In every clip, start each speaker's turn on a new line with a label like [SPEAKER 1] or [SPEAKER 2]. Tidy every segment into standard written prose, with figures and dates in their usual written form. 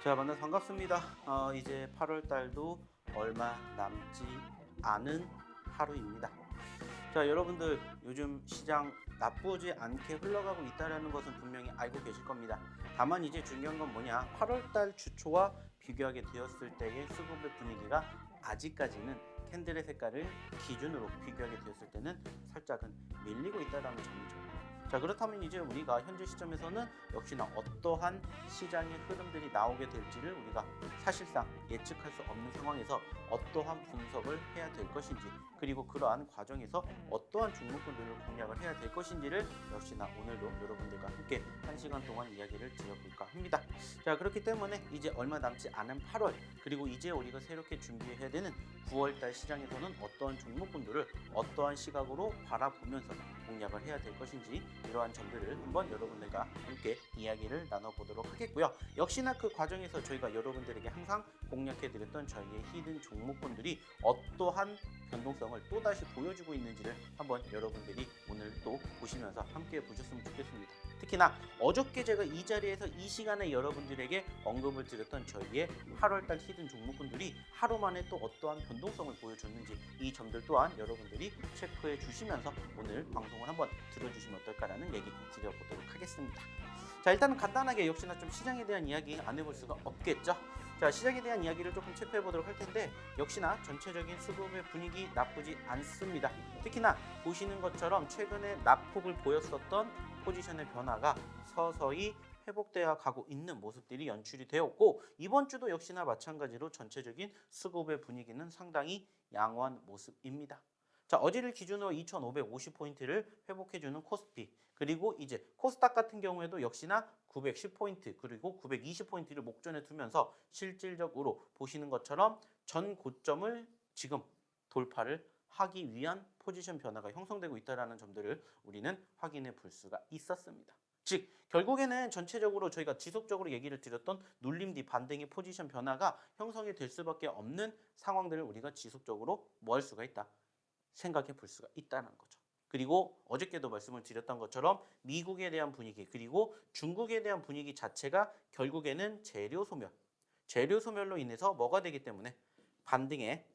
[SPEAKER 1] 자, 만나서 반갑습니다. 이제 8월 달도 얼마 남지 않은 하루입니다. 자, 여러분들 요즘 시장 나쁘지 않게 흘러가고 있다는 것은 분명히 알고 계실 겁니다. 다만 이제 중요한 건 뭐냐? 8월 달 주초와 비교하게 되었을 때의 수급의 분위기가 아직까지는 캔들의 색깔을 기준으로 비교하게 되었을 때는 살짝은 밀리고 있다는 점이죠. 자, 그렇다면 이제 우리가 현재 시점에서는 역시나 어떠한 시장의 흐름들이 나오게 될지를 우리가 사실상 예측할 수 없는 상황에서 어떠한 분석을 해야 될 것인지, 그리고 그러한 과정에서 어떠한 종목군들을 공략을 해야 될 것인지를 역시나 오늘도 여러분들과 함께 1시간 동안 이야기를 드려볼까 합니다. 자, 그렇기 때문에 이제 얼마 남지 않은 8월, 그리고 이제 우리가 새롭게 준비해야 되는 9월달 시장에서는 어떠한 종목군들을 어떠한 시각으로 바라보면서 공략을 해야 될 것인지, 이러한 점들을 한번 여러분들과 함께 이야기를 나눠보도록 하겠고요. 역시나 그 과정에서 저희가 여러분들에게 항상 공략해드렸던 저희의 히든 종목군들이 어떠한 변동성을 또다시 보여주고 있는지를 한번 여러분들이 오늘 또 보시면서 함께 보셨으면 좋겠습니다. 특히나 어저께 제가 이 자리에서 이 시간에 여러분들에게 언급을 드렸던 저희의 8월달 히든 종목군들이 하루 만에 또 어떠한 변동성을 보여줬는지, 이 점들 또한 여러분들이 체크해 주시면서 오늘 방송을 한번 들어주시면 어떨까라는 얘기 드려보도록 하겠습니다. 자, 일단은 간단하게 역시나 좀 시장에 대한 이야기 안 해볼 수가 없겠죠. 자, 시장에 대한 이야기를 조금 체크해 보도록 할 텐데, 역시나 전체적인 수급의 분위기 나쁘지 않습니다. 특히나 보시는 것처럼 최근에 낙폭을 보였었던 포지션의 변화가 서서히 회복되어 가고 있는 모습들이 연출이 되었고, 이번 주도 역시나 마찬가지로 전체적인 수급의 분위기는 상당히 양호한 모습입니다. 자, 어제를 기준으로 2,550포인트를 회복해주는 코스피, 그리고 이제 코스닥 같은 경우에도 역시나 910포인트 그리고 920포인트를 목전에 두면서 실질적으로 보시는 것처럼 전 고점을 지금 돌파를 하기 위한 포지션 변화가 형성되고 있다는 점들을 우리는 확인해 볼 수가 있었습니다. 즉 결국에는 전체적으로 저희가 지속적으로 얘기를 드렸던 눌림 뒤 반등의 포지션 변화가 형성이 될 수밖에 없는 상황들을 우리가 지속적으로 뭐 할 수가 있다, 생각해 볼 수가 있다는 거죠. 그리고 어저께도 말씀을 드렸던 것처럼 미국에 대한 분위기, 그리고 중국에 대한 분위기 자체가 결국에는 재료 소멸로 인해서 뭐가 되기 때문에 반등의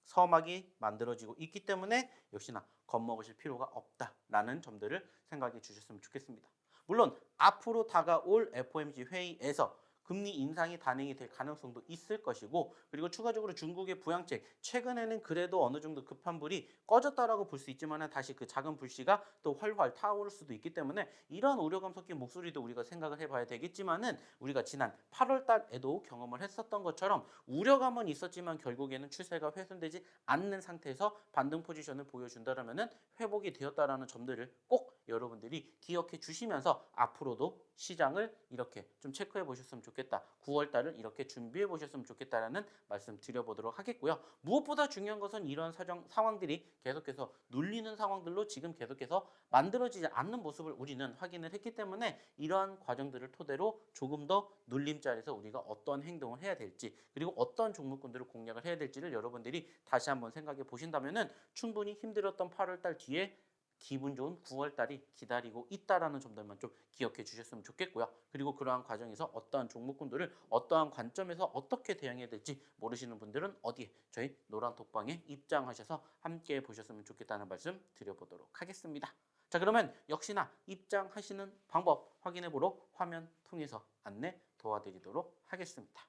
[SPEAKER 1] 서막이 만들어지고 있기 때문에 역시나 겁먹으실 필요가 없다라는 점들을 생각해 주셨으면 좋겠습니다. 물론 앞으로 다가올 FOMC 회의에서 금리 인상이 단행이 될 가능성도 있을 것이고, 그리고 추가적으로 중국의 부양책, 최근에는 그래도 어느 정도 급한 불이 꺼졌다라고 볼 수 있지만 다시 그 작은 불씨가 또 활활 타오를 수도 있기 때문에 이러한 우려감 섞인 목소리도 우리가 생각을 해봐야 되겠지만은, 우리가 지난 8월 달에도 경험을 했었던 것처럼 우려감은 있었지만 결국에는 추세가 훼손되지 않는 상태에서 반등 포지션을 보여준다라면은 회복이 되었다라는 점들을 꼭 여러분들이 기억해 주시면서 앞으로도 시장을 이렇게 좀 체크해 보셨으면 좋겠다, 9월 달을 이렇게 준비해 보셨으면 좋겠다라는 말씀 드려보도록 하겠고요. 무엇보다 중요한 것은 이런 상황들이 계속해서 눌리는 상황들로 지금 계속해서 만들어지지 않는 모습을 우리는 확인을 했기 때문에, 이러한 과정들을 토대로 조금 더 눌림자리에서 우리가 어떤 행동을 해야 될지, 그리고 어떤 종목군들을 공략을 해야 될지를 여러분들이 다시 한번 생각해 보신다면은 충분히 힘들었던 8월 달 뒤에 기분 좋은 9월 달이 기다리고 있다라는 점들만 좀 기억해 주셨으면 좋겠고요. 그리고 그러한 과정에서 어떠한 종목군들을 어떠한 관점에서 어떻게 대응해야 될지 모르시는 분들은 어디에, 저희 노란 톡방에 입장하셔서 함께 보셨으면 좋겠다는 말씀 드려보도록 하겠습니다. 자, 그러면 역시나 입장하시는 방법 확인해 보러 화면 통해서 안내 도와드리도록 하겠습니다.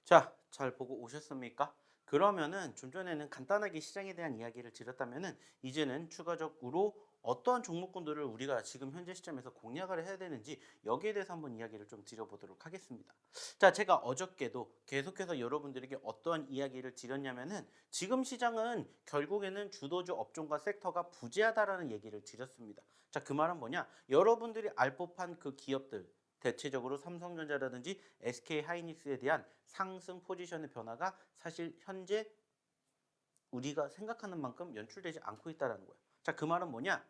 [SPEAKER 1] 자, 잘 보고 오셨습니까? 그러면은 좀 전에는 간단하게 시장에 대한 이야기를 드렸다면은, 이제는 추가적으로 어떠한 종목군들을 우리가 지금 현재 시점에서 공략을 해야 되는지, 여기에 대해서 한번 이야기를 좀 드려보도록 하겠습니다. 자, 제가 어저께도 계속해서 여러분들에게 어떠한 이야기를 드렸냐면은, 지금 시장은 결국에는 주도주 업종과 섹터가 부재하다라는 얘기를 드렸습니다. 자, 그 말은 뭐냐? 여러분들이 알 법한 그 기업들, 대체적으로 삼성전자라든지 SK하이닉스에 대한 상승 포지션의 변화가 사실 현재 우리가 생각하는 만큼 연출되지 않고 있다는 거예요. 자, 그 말은 뭐냐?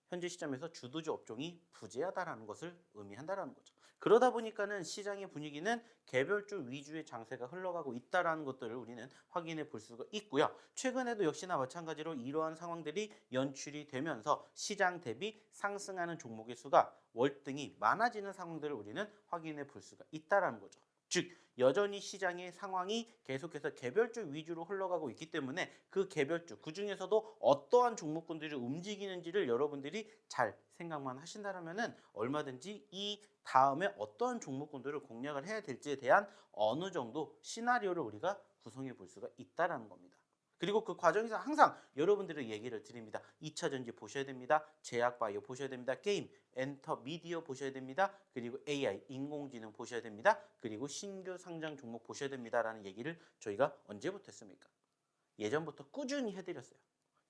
[SPEAKER 1] 현재 시점에서 주도주 업종이 부재하다라는 것을 의미한다라는 거죠. 그러다 보니까는 시장의 분위기는 개별주 위주의 장세가 흘러가고 있다라는 것들을 우리는 확인해 볼 수가 있고요. 최근에도 역시나 마찬가지로 이러한 상황들이 연출이 되면서 시장 대비 상승하는 종목의 수가 월등히 많아지는 상황들을 우리는 확인해 볼 수가 있다라는 거죠. 즉 여전히 시장의 상황이 계속해서 개별주 위주로 흘러가고 있기 때문에 그 개별주, 그중에서도 어떠한 종목군들이 움직이는지를 여러분들이 잘 생각만 하신다면 얼마든지 이 다음에 어떠한 종목군들을 공략을 해야 될지에 대한 어느 정도 시나리오를 우리가 구성해 볼 수가 있다는 겁니다. 그리고 그 과정에서 항상 여러분들의 얘기를 드립니다. 2차전지 보셔야 됩니다. 제약바이오 보셔야 됩니다. 게임, 엔터, 미디어 보셔야 됩니다. 그리고 AI, 인공지능 보셔야 됩니다. 그리고 신규 상장 종목 보셔야 됩니다라는 얘기를 저희가 언제부터 했습니까? 예전부터 꾸준히 해드렸어요.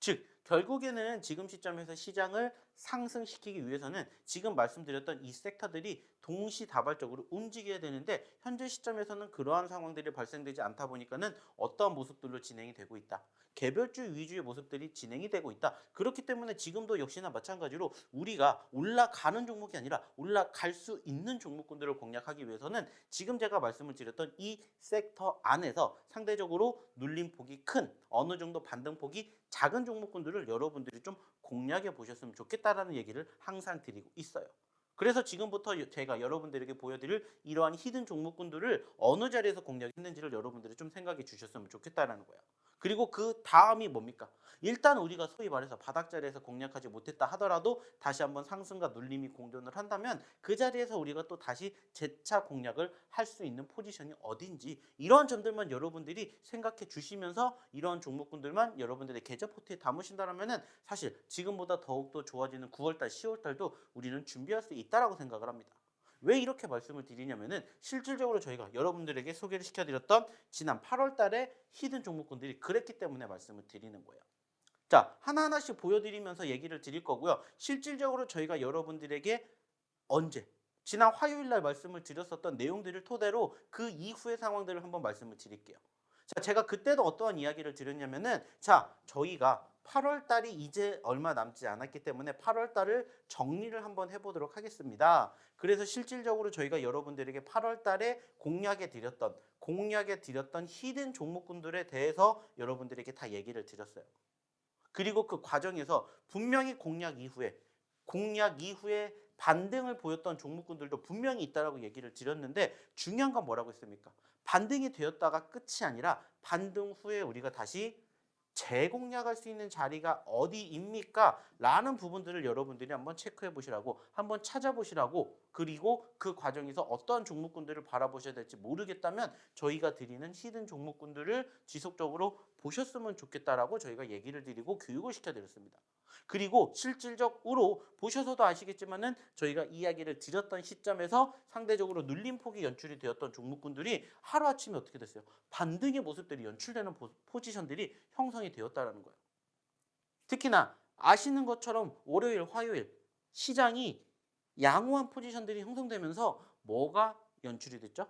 [SPEAKER 1] 즉 결국에는 지금 시점에서 시장을 상승시키기 위해서는 지금 말씀드렸던 이 섹터들이 동시다발적으로 움직여야 되는데 현재 시점에서는 그러한 상황들이 발생되지 않다 보니까는 어떠한 모습들로 진행이 되고 있다. 개별주 위주의 모습들이 진행이 되고 있다. 그렇기 때문에 지금도 역시나 마찬가지로 우리가 올라가는 종목이 아니라 올라갈 수 있는 종목군들을 공략하기 위해서는 지금 제가 말씀을 드렸던 이 섹터 안에서 상대적으로 눌림폭이 큰 어느 정도 반등폭이 작은 종목군들을 여러분들이 좀 공략해 보셨으면 좋겠다라는 얘기를 항상 드리고 있어요. 그래서 지금부터 제가 여러분들에게 보여드릴 이러한 히든 종목군들을 어느 자리에서 공략했는지를 여러분들이 좀 생각해 주셨으면 좋겠다라는 거예요. 그리고 그 다음이 뭡니까? 일단 우리가 소위 말해서 바닥자리에서 공략하지 못했다 하더라도 다시 한번 상승과 눌림이 공존을 한다면 그 자리에서 우리가 또 다시 재차 공략을 할 수 있는 포지션이 어딘지 이러한 점들만 여러분들이 생각해 주시면서 이러한 종목군들만 여러분들의 계좌 포트에 담으신다면 사실 지금보다 더욱더 좋아지는 9월달, 10월달도 우리는 준비할 수 있다라고 생각을 합니다. 왜 이렇게 말씀을 드리냐면은 실질적으로 저희가 여러분들에게 소개를 시켜드렸던 지난 8월 달에 히든 종목군들이 그랬기 때문에 말씀을 드리는 거예요. 자, 하나하나씩 보여드리면서 얘기를 드릴 거고요. 실질적으로 저희가 여러분들에게 언제 지난 화요일 날 말씀을 드렸었던 내용들을 토대로 그 이후의 상황들을 한번 말씀을 드릴게요. 자, 제가 그때도 어떠한 이야기를 드렸냐면은 자, 저희가 8월 달이 이제 얼마 남지 않았기 때문에 8월 달을 정리를 한번 해보도록 하겠습니다. 그래서 실질적으로 저희가 여러분들에게 8월 달에 공략해 드렸던 히든 종목군들에 대해서 여러분들에게 다 얘기를 드렸어요. 그리고 그 과정에서 분명히 공략 이후에 반등을 보였던 종목군들도 분명히 있다라고 얘기를 드렸는데 중요한 건 뭐라고 했습니까? 반등이 되었다가 끝이 아니라 반등 후에 우리가 다시 재공략할 수 있는 자리가 어디입니까? 라는 부분들을 여러분들이 한번 체크해 보시라고, 한번 찾아보시라고, 그리고 그 과정에서 어떠한 종목군들을 바라보셔야 될지 모르겠다면 저희가 드리는 히든 종목군들을 지속적으로 보셨으면 좋겠다라고 저희가 얘기를 드리고 교육을 시켜드렸습니다. 그리고 실질적으로 보셔서도 아시겠지만은 저희가 이야기를 드렸던 시점에서 상대적으로 눌림폭이 연출이 되었던 종목군들이 하루아침에 어떻게 됐어요? 반등의 모습들이 연출되는 포지션들이 형성이 되었다는 거예요. 특히나 아시는 것처럼 월요일, 화요일 시장이 양호한 포지션들이 형성되면서 뭐가 연출이 됐죠?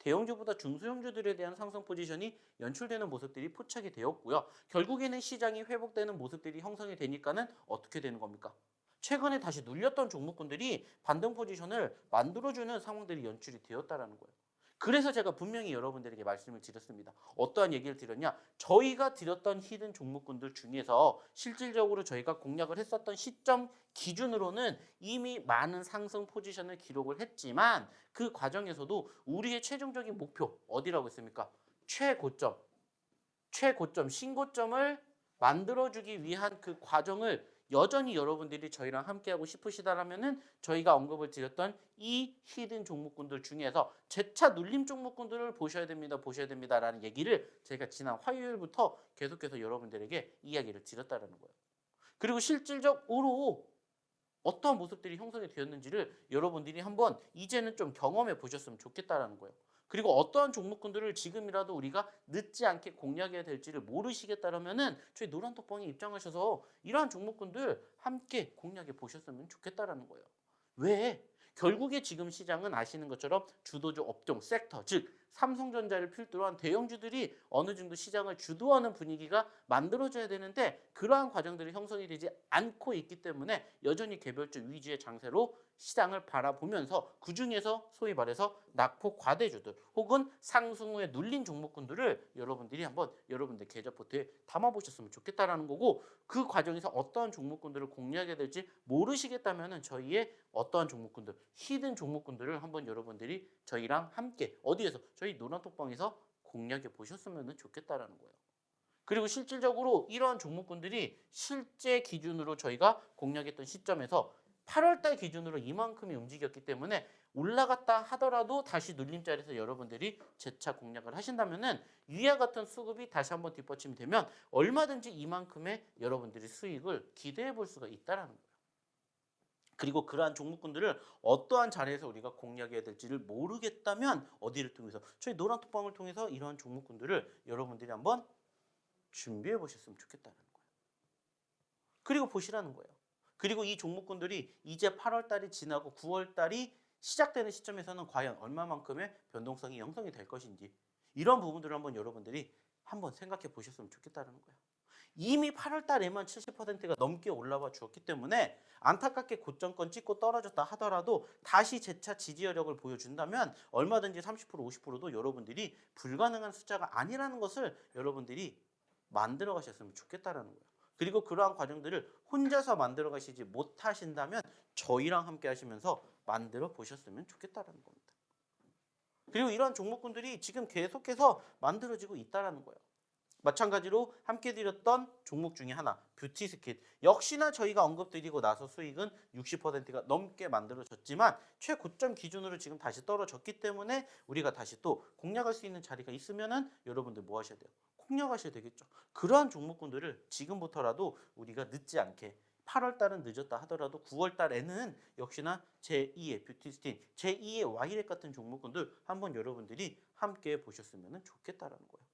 [SPEAKER 1] 대형주보다 중소형주들에 대한 상승 포지션이 연출되는 모습들이 포착이 되었고요. 결국에는 시장이 회복되는 모습들이 형성이 되니까는 어떻게 되는 겁니까? 최근에 다시 눌렸던 종목군들이 반등 포지션을 만들어주는 상황들이 연출이 되었다는 거예요. 그래서 제가 분명히 여러분들에게 말씀을 드렸습니다. 어떠한 얘기를 드렸냐? 저희가 드렸던 히든 종목군들 중에서 실질적으로 저희가 공략을 했었던 시점 기준으로는 이미 많은 상승 포지션을 기록을 했지만 그 과정에서도 우리의 최종적인 목표 어디라고 했습니까? 최고점, 신고점을 만들어주기 위한 그 과정을 여전히 여러분들이 저희랑 함께하고 싶으시다라면은 저희가 언급을 드렸던 이 히든 종목군들 중에서 재차 눌림 종목군들을 보셔야 됩니다라는 얘기를 제가 지난 화요일부터 계속해서 여러분들에게 이야기를 드렸다는 거예요. 그리고 실질적으로 어떠한 모습들이 형성이 되었는지를 여러분들이 한번 이제는 좀 경험해 보셨으면 좋겠다라는 거예요. 그리고 어떠한 종목군들을 지금이라도 우리가 늦지 않게 공략해야 될지를 모르시겠다라면은 저희 노란톡방에 입장하셔서 이러한 종목군들 함께 공략해 보셨으면 좋겠다라는 거예요. 왜? 결국에 지금 시장은 아시는 것처럼 주도주 업종, 섹터, 즉 삼성전자를 필두로 한 대형주들이 어느 정도 시장을 주도하는 분위기가 만들어져야 되는데 그러한 과정들이 형성이 되지 않고 있기 때문에 여전히 개별주 위주의 장세로 시장을 바라보면서 그중에서 소위 말해서 낙폭 과대주들 혹은 상승 후에 눌린 종목군들을 여러분들이 한번 여러분들 계좌 포트에 담아보셨으면 좋겠다라는 거고, 그 과정에서 어떠한 종목군들을 공략해야 될지 모르시겠다면 저희의 어떠한 종목군들, 히든 종목군들을 한번 여러분들이 저희랑 함께 어디에서 저희 노란톡방에서 공략해 보셨으면 좋겠다라는 거예요. 그리고 실질적으로 이러한 종목군들이 실제 기준으로 저희가 공략했던 시점에서 8월달 기준으로 이만큼이 움직였기 때문에 올라갔다 하더라도 다시 눌림자리에서 여러분들이 재차 공략을 하신다면은 위와 같은 수급이 다시 한번 뒷받침이 되면 얼마든지 이만큼의 여러분들이 수익을 기대해 볼 수가 있다라는 거예요. 그리고 그러한 종목군들을 어떠한 자리에서 우리가 공략해야 될지를 모르겠다면 어디를 통해서 저희 노란톡방을 통해서 이러한 종목군들을 여러분들이 한번 준비해 보셨으면 좋겠다는 거예요. 그리고 보시라는 거예요. 그리고 이 종목군들이 이제 8월 달이 지나고 9월 달이 시작되는 시점에서는 과연 얼마만큼의 변동성이 형성이 될 것인지 이런 부분들을 한번 여러분들이 한번 생각해 보셨으면 좋겠다는 거예요. 이미 8월 달에만 70%가 넘게 올라와 주었기 때문에 안타깝게 고점권 찍고 떨어졌다 하더라도 다시 재차 지지여력을 보여준다면 얼마든지 30% 50%도 여러분들이 불가능한 숫자가 아니라는 것을 여러분들이 만들어 가셨으면 좋겠다라는 거예요. 그리고 그러한 과정들을 혼자서 만들어 가시지 못하신다면 저희랑 함께 하시면서 만들어 보셨으면 좋겠다라는 겁니다. 그리고 이러한 종목군들이 지금 계속해서 만들어지고 있다라는 거예요. 마찬가지로 함께 드렸던 종목 중에 하나 뷰티스킨 역시나 저희가 언급드리고 나서 수익은 60%가 넘게 만들어졌지만 최고점 기준으로 지금 다시 떨어졌기 때문에 우리가 다시 또 공략할 수 있는 자리가 있으면은 여러분들 뭐 하셔야 돼요? 공략하셔야 되겠죠. 그러한 종목군들을 지금부터라도 우리가 늦지 않게 8월 달은 늦었다 하더라도 9월 달에는 역시나 제2의 뷰티스킨, 제2의 와이렉 같은 종목군들 한번 여러분들이 함께 보셨으면 좋겠다라는 거예요.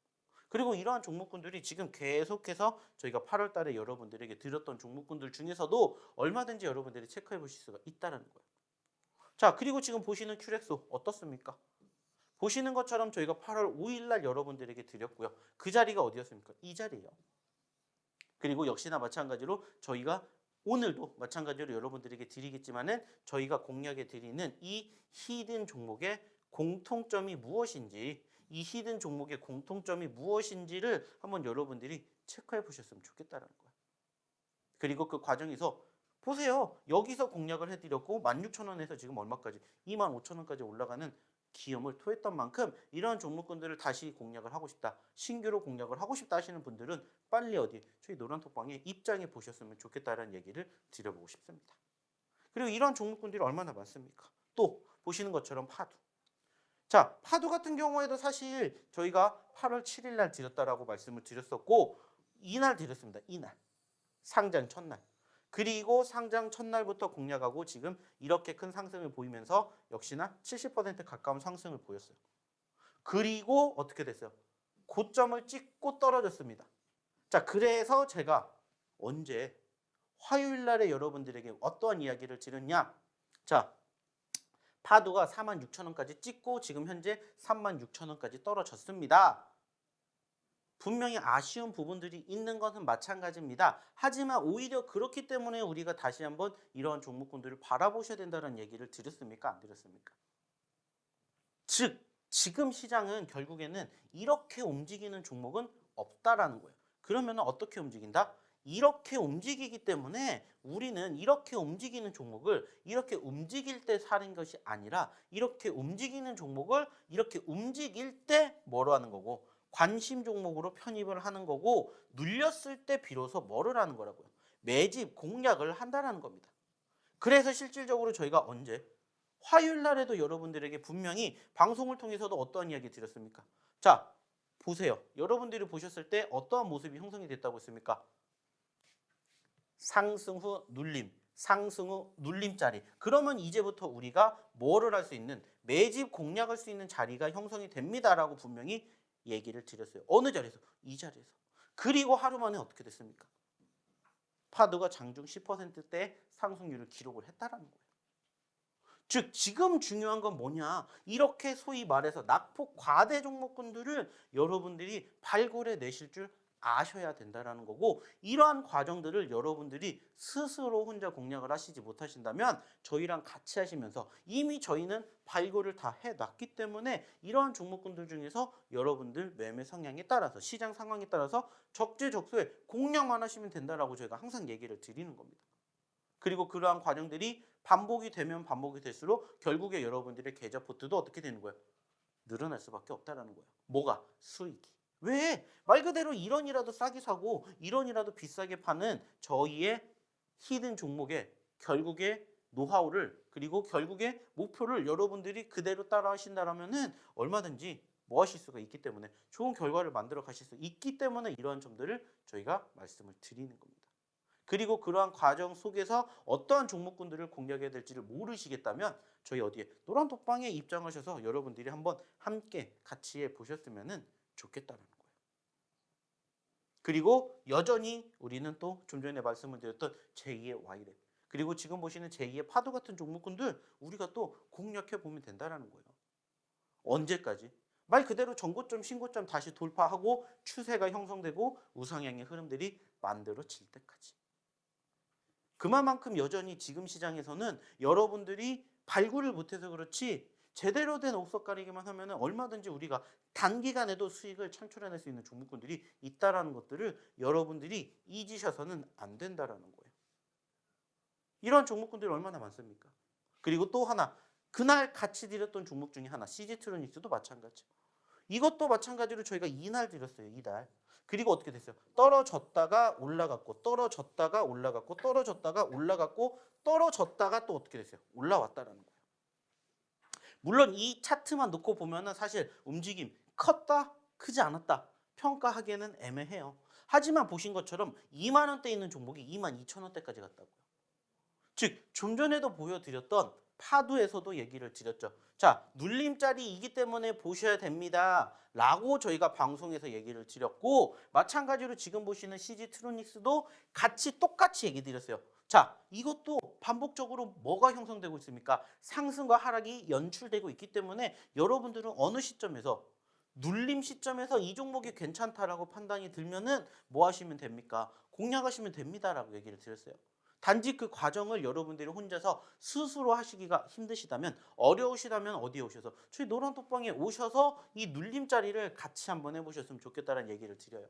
[SPEAKER 1] 그리고 이러한 종목군들이 지금 계속해서 저희가 8월 달에 여러분들에게 드렸던 종목군들 중에서도 얼마든지 여러분들이 체크해 보실 수가 있다는 거예요. 자, 그리고 지금 보시는 큐렉소 어떻습니까? 보시는 것처럼 저희가 8월 5일 날 여러분들에게 드렸고요. 그 자리가 어디였습니까? 이 자리예요. 그리고 역시나 마찬가지로 저희가 오늘도 마찬가지로 여러분들에게 드리겠지만은 저희가 공략해 드리는 이 히든 종목의 공통점이 무엇인지, 이 히든 종목의 공통점이 무엇인지를 한번 여러분들이 체크해 보셨으면 좋겠다는 거예요. 그리고 그 과정에서 보세요. 여기서 공략을 해드렸고 16,000원에서 지금 얼마까지? 25,000원까지 올라가는 기염을 토했던 만큼 이런 종목군들을 다시 공략을 하고 싶다, 신규로 공략을 하고 싶다 하시는 분들은 빨리 어디 저희 노란톡방에 입장해 보셨으면 좋겠다라는 얘기를 드려보고 싶습니다. 그리고 이런 종목군들이 얼마나 많습니까? 또 보시는 것처럼 파두. 자, 파두 같은 경우에도 사실 저희가 8월 7일 날 드렸다라고 말씀을 드렸었고 이날 드렸습니다. 이날. 상장 첫날. 그리고 상장 첫날부터 공략하고 지금 이렇게 큰 상승을 보이면서 역시나 70% 가까운 상승을 보였어요. 그리고 어떻게 됐어요? 고점을 찍고 떨어졌습니다. 자, 그래서 제가 언제 화요일 날에 여러분들에게 어떠한 이야기를 드렸냐? 자, 파두가 46,000원까지 찍고 지금 현재 36,000원까지 떨어졌습니다. 분명히 아쉬운 부분들이 있는 것은 마찬가지입니다. 하지만 오히려 그렇기 때문에 우리가 다시 한번 이러한 종목군들을 바라보셔야 된다는 얘기를 드렸습니까? 안 드렸습니까? 즉, 지금 시장은 결국에는 이렇게 움직이는 종목은 없다라는 거예요. 그러면 어떻게 움직인다? 이렇게 움직이기 때문에 우리는 이렇게 움직이는 종목을 이렇게 움직일 때 사는 것이 아니라 이렇게 움직이는 종목을 이렇게 움직일 때 뭐로 하는 거고 관심 종목으로 편입을 하는 거고 눌렸을 때 비로소 뭐를 하는 거라고요? 매집 공략을 한다는 겁니다. 그래서 실질적으로 저희가 언제? 화요일 날에도 여러분들에게 분명히 방송을 통해서도 어떠한 이야기 드렸습니까? 자, 보세요. 여러분들이 보셨을 때 어떠한 모습이 형성이 됐다고 했습니까? 상승 후 눌림, 상승 후 눌림자리. 그러면 이제부터 우리가 뭐를 할 수 있는 매집 공략할 수 있는 자리가 형성이 됩니다라고 분명히 얘기를 드렸어요. 어느 자리에서? 이 자리에서. 그리고 하루 만에 어떻게 됐습니까? 파도가 장중 10%대 상승률을 기록을 했다라는 거예요. 즉 지금 중요한 건 뭐냐? 이렇게 소위 말해서 낙폭 과대 종목군들을 여러분들이 발굴해 내실 줄 아셔야 된다라는 거고, 이러한 과정들을 여러분들이 스스로 혼자 공략을 하시지 못하신다면 저희랑 같이 하시면서 이미 저희는 발굴을 다 해놨기 때문에 이러한 종목군들 중에서 여러분들 매매 성향에 따라서 시장 상황에 따라서 적재적소에 공략만 하시면 된다라고 저희가 항상 얘기를 드리는 겁니다. 그리고 그러한 과정들이 반복이 되면 반복이 될수록 결국에 여러분들의 계좌 포트도 어떻게 되는 거예요? 늘어날 수밖에 없다라는 거예요. 뭐가? 수익이. 왜? 말 그대로 1원이라도 싸게 사고 1원이라도 비싸게 파는 저희의 히든 종목에 결국에 노하우를, 그리고 결국에 목표를 여러분들이 그대로 따라 하신다라면은 얼마든지 뭐 하실 수가 있기 때문에, 좋은 결과를 만들어 가실 수 있기 때문에 이러한 점들을 저희가 말씀을 드리는 겁니다. 그리고 그러한 과정 속에서 어떠한 종목군들을 공략해야 될지를 모르시겠다면 저희 어디에 노란톡방에 입장하셔서 여러분들이 한번 함께 같이 해보셨으면 좋겠다는 거예요. 그리고 여전히 우리는 또 좀 전에 말씀을 드렸던 제2의 Y랩, 그리고 지금 보시는 제2의 파도 같은 종목군들 우리가 또 공략해 보면 된다는 거예요. 언제까지? 말 그대로 전고점, 신고점 다시 돌파하고 추세가 형성되고 우상향의 흐름들이 만들어질 때까지. 그만큼 여전히 지금 시장에서는 여러분들이 발굴을 못해서 그렇지 제대로 된 옥석 가리기만 하면 얼마든지 우리가 단기간에도 수익을 창출해낼 수 있는 종목군들이 있다는 것들을 여러분들이 잊으셔서는 안 된다는 거예요. 이런 종목군들이 얼마나 많습니까? 그리고 또 하나, 그날 같이 드렸던 종목 중에 하나, CG트로닉스도 마찬가지. 이것도 마찬가지로 저희가 이날 드렸어요. 이날. 그리고 어떻게 됐어요? 떨어졌다가 올라갔고, 떨어졌다가 올라갔고, 떨어졌다가 올라갔고, 떨어졌다가 또 어떻게 됐어요? 올라왔다라는 거예요. 물론 이 차트만 놓고 보면은 사실 움직임 컸다, 크지 않았다 평가하기에는 애매해요. 하지만 보신 것처럼 2만 원대 있는 종목이 2만 2천 원대까지 갔다고요. 즉 좀 전에도 보여드렸던 파도에서도 얘기를 드렸죠. 자, 눌림짜리이기 때문에 보셔야 됩니다 라고 저희가 방송에서 얘기를 드렸고, 마찬가지로 지금 보시는 CG트로닉스도 같이 똑같이 얘기 드렸어요. 자, 이것도 반복적으로 뭐가 형성되고 있습니까? 상승과 하락이 연출되고 있기 때문에 여러분들은 어느 시점에서, 눌림 시점에서 이 종목이 괜찮다라고 판단이 들면은 뭐 하시면 됩니까? 공략하시면 됩니다라고 얘기를 드렸어요. 단지 그 과정을 여러분들이 혼자서 스스로 하시기가 힘드시다면, 어려우시다면 어디에 오셔서 저희 노란톡방에 오셔서 이 눌림자리를 같이 한번 해보셨으면 좋겠다는 얘기를 드려요.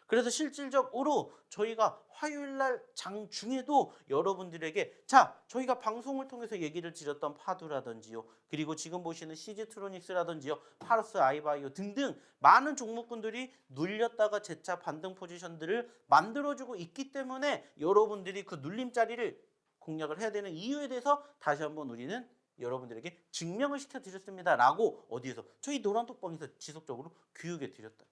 [SPEAKER 1] 그래서 실질적으로 저희가 화요일날 장중에도 여러분들에게, 자, 저희가 방송을 통해서 얘기를 드렸던 파두라든지요, 그리고 지금 보시는 CG트로닉스라든지요, 파러스 아이바이오 등등 많은 종목군들이 눌렸다가 재차 반등 포지션들을 만들어주고 있기 때문에 여러분들이 그 눌림자리를 공략을 해야 되는 이유에 대해서 다시 한번 우리는 여러분들에게 증명을 시켜드렸습니다 라고 어디에서? 저희 노란톡방에서 지속적으로 교육해 드렸다.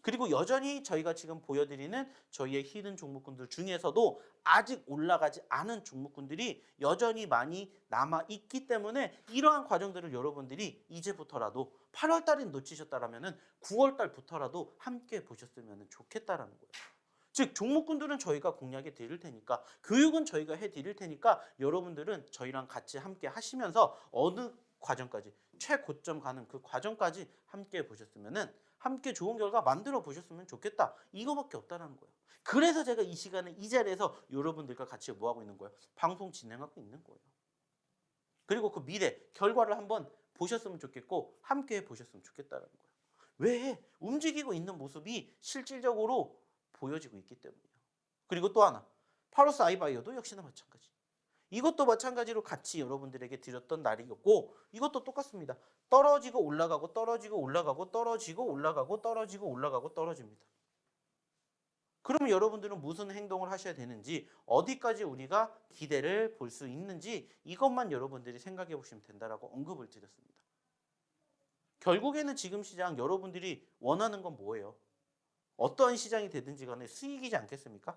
[SPEAKER 1] 그리고 여전히 저희가 지금 보여드리는 저희의 히든 종목군들 중에서도 아직 올라가지 않은 종목군들이 여전히 많이 남아있기 때문에 이러한 과정들을 여러분들이 이제부터라도 8월 달에 놓치셨다면 9월 달부터라도 함께 보셨으면 좋겠다라는 거예요. 즉 종목군들은 저희가 공략해 드릴 테니까, 교육은 저희가 해 드릴 테니까 여러분들은 저희랑 같이 함께 하시면서 어느 과정까지, 최고점 가는 그 과정까지 함께 보셨으면은 함께 좋은 결과 만들어 보셨으면 좋겠다. 이거밖에 없다는 거예요. 그래서 제가 이 시간에 이 자리에서 여러분들과 같이 뭐 하고 있는 거예요? 방송 진행하고 있는 거예요. 그리고 그 미래 결과를 한번 보셨으면 좋겠고 함께 보셨으면 좋겠다는 거예요. 왜? 움직이고 있는 모습이 실질적으로 보여지고 있기 때문이에요. 그리고 또 하나, 파로스 아이바이오도 역시나 마찬가지. 이것도 마찬가지로 같이 여러분들에게 드렸던 날이었고, 이것도 똑같습니다. 떨어지고 올라가고 떨어지고 올라가고 떨어지고 올라가고 떨어지고 올라가고 떨어집니다. 그럼 여러분들은 무슨 행동을 하셔야 되는지, 어디까지 우리가 기대를 볼 수 있는지 이것만 여러분들이 생각해 보시면 된다라고 언급을 드렸습니다. 결국에는 지금 시장 여러분들이 원하는 건 뭐예요? 어떠한 시장이 되든지 간에 수익이지 않겠습니까?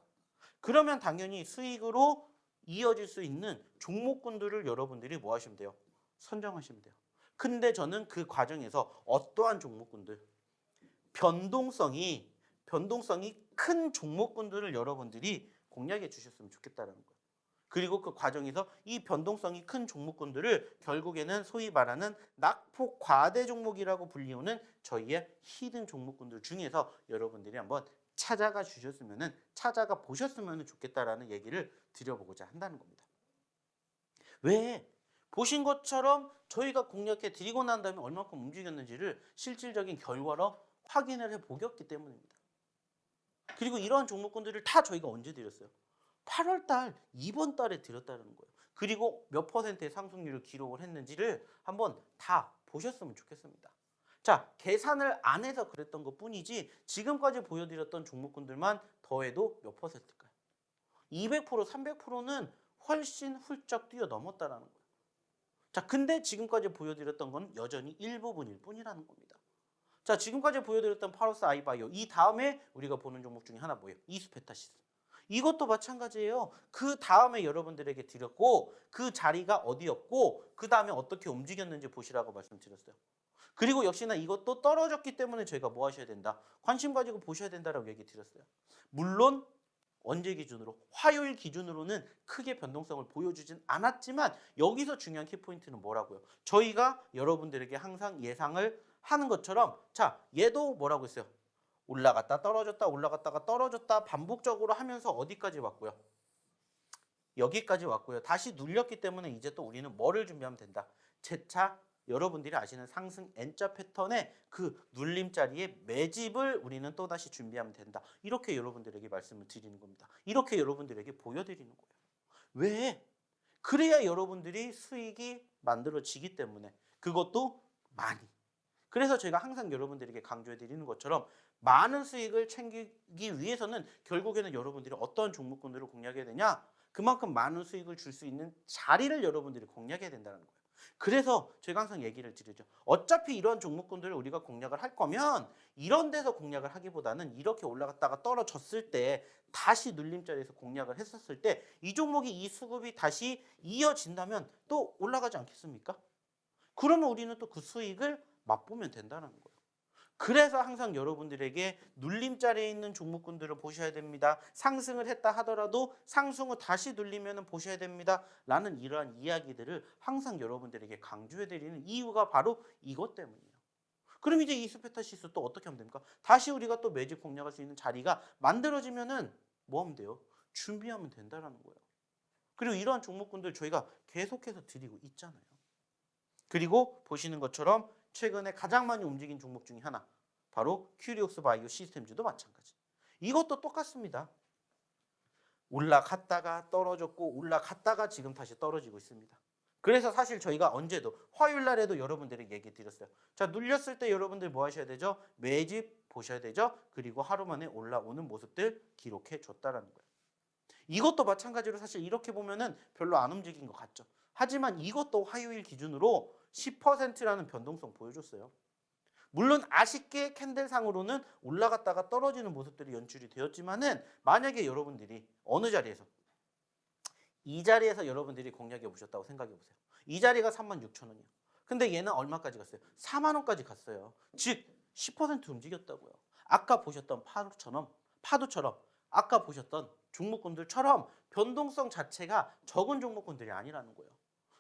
[SPEAKER 1] 그러면 당연히 수익으로 이어질 수 있는 종목군들을 여러분들이 뭐 하시면 돼요? 선정하시면 돼요. 근데 저는 그 과정에서 어떠한 종목군들, 변동성이 큰 종목군들을 여러분들이 공략해 주셨으면 좋겠다는 거예요. 그리고 그 과정에서 이 변동성이 큰 종목군들을 결국에는 소위 말하는 낙폭 과대 종목이라고 불리우는 저희의 히든 종목군들 중에서 여러분들이 한번 찾아가 보셨으면 좋겠다라는 얘기를 드려보고자 한다는 겁니다. 왜? 보신 것처럼 저희가 공략해 드리고 난 다음에 얼마큼 움직였는지를 실질적인 결과로 확인을 해 보겼기 때문입니다. 그리고 이러한 종목군들을 다 저희가 언제 드렸어요? 8월 달, 이번 달에 드렸다는 거예요. 그리고 몇 퍼센트의 상승률을 기록을 했는지를 한번 다 보셨으면 좋겠습니다. 자, 계산을 안 해서 그랬던 것 뿐이지 지금까지 보여드렸던 종목군들만 더해도 몇 퍼센트일까요? 200%, 300%는 훨씬 훌쩍 뛰어넘었다는 거예요. 자, 근데 지금까지 보여드렸던 건 여전히 일부분일 뿐이라는 겁니다. 자, 지금까지 보여드렸던 파로스 아이바이오, 이 다음에 우리가 보는 종목 중에 하나 뭐예요? 이수페타시스. 이것도 마찬가지예요. 그 다음에 여러분들에게 드렸고 그 자리가 어디였고 그 다음에 어떻게 움직였는지 보시라고 말씀드렸어요. 그리고 역시나 이것도 떨어졌기 때문에 저희가 뭐 하셔야 된다? 관심 가지고 보셔야 된다라고 얘기 드렸어요. 물론 언제 기준으로? 화요일 기준으로는 크게 변동성을 보여주진 않았지만 여기서 중요한 키포인트는 뭐라고요? 저희가 여러분들에게 항상 예상을 하는 것처럼 자, 얘도 뭐라고 했어요? 올라갔다 떨어졌다 올라갔다가 떨어졌다 반복적으로 하면서 어디까지 왔고요? 여기까지 왔고요. 다시 눌렸기 때문에 이제 또 우리는 뭐를 준비하면 된다? 재차 여러분들이 아시는 상승 N자 패턴의 그 눌림자리에 매집을 우리는 또다시 준비하면 된다. 이렇게 여러분들에게 말씀을 드리는 겁니다. 이렇게 여러분들에게 보여드리는 거예요. 왜? 그래야 여러분들이 수익이 만들어지기 때문에 그것도 많이. 그래서 제가 항상 여러분들에게 강조해 드리는 것처럼 많은 수익을 챙기기 위해서는 결국에는 여러분들이 어떤 종목군들을 공략해야 되냐? 그만큼 많은 수익을 줄 수 있는 자리를 여러분들이 공략해야 된다는 거예요. 그래서 제가 항상 얘기를 드리죠. 어차피 이런 종목군들을 우리가 공략을 할 거면 이런 데서 공략을 하기보다는 이렇게 올라갔다가 떨어졌을 때 다시 눌림자리에서 공략을 했었을 때 이 종목이 이 수급이 다시 이어진다면 또 올라가지 않겠습니까? 그러면 우리는 또 그 수익을 맛보면 된다는 거예요. 그래서 항상 여러분들에게 눌림자리에 있는 종목군들을 보셔야 됩니다. 상승을 했다 하더라도 상승 후 다시 눌리면 보셔야 됩니다. 라는 이러한 이야기들을 항상 여러분들에게 강조해드리는 이유가 바로 이것 때문이에요. 그럼 이제 이수페타시스 또 어떻게 하면 됩니까? 다시 우리가 또 매집 공략할 수 있는 자리가 만들어지면은 뭐 하면 돼요? 준비하면 된다는 거예요. 그리고 이러한 종목군들 저희가 계속해서 드리고 있잖아요. 그리고 보시는 것처럼 최근에 가장 많이 움직인 종목 중에 하나 바로 큐리옥스 바이오 시스템즈도 마찬가지. 이것도 똑같습니다. 올라갔다가 떨어졌고 올라갔다가 지금 다시 떨어지고 있습니다. 그래서 사실 저희가 언제도 화요일 날에도 여러분들에게 얘기 드렸어요. 자, 눌렸을 때 여러분들 뭐 하셔야 되죠? 매집 보셔야 되죠? 그리고 하루 만에 올라오는 모습들 기록해 줬다라는 거예요. 이것도 마찬가지로 사실 이렇게 보면은 별로 안 움직인 것 같죠. 하지만 이것도 화요일 기준으로 10%라는 변동성 보여줬어요. 물론 아쉽게 캔들상으로는 올라갔다가 떨어지는 모습들이 연출이 되었지만은 만약에 여러분들이 어느 자리에서 이 자리에서 여러분들이 공략해 보셨다고 생각해 보세요. 이 자리가 36,000원이에요. 근데 얘는 얼마까지 갔어요? 4만 원까지 갔어요. 즉 10% 움직였다고요. 아까 보셨던 파도처럼 아까 보셨던 종목군들처럼 변동성 자체가 적은 종목군들이 아니라는 거예요.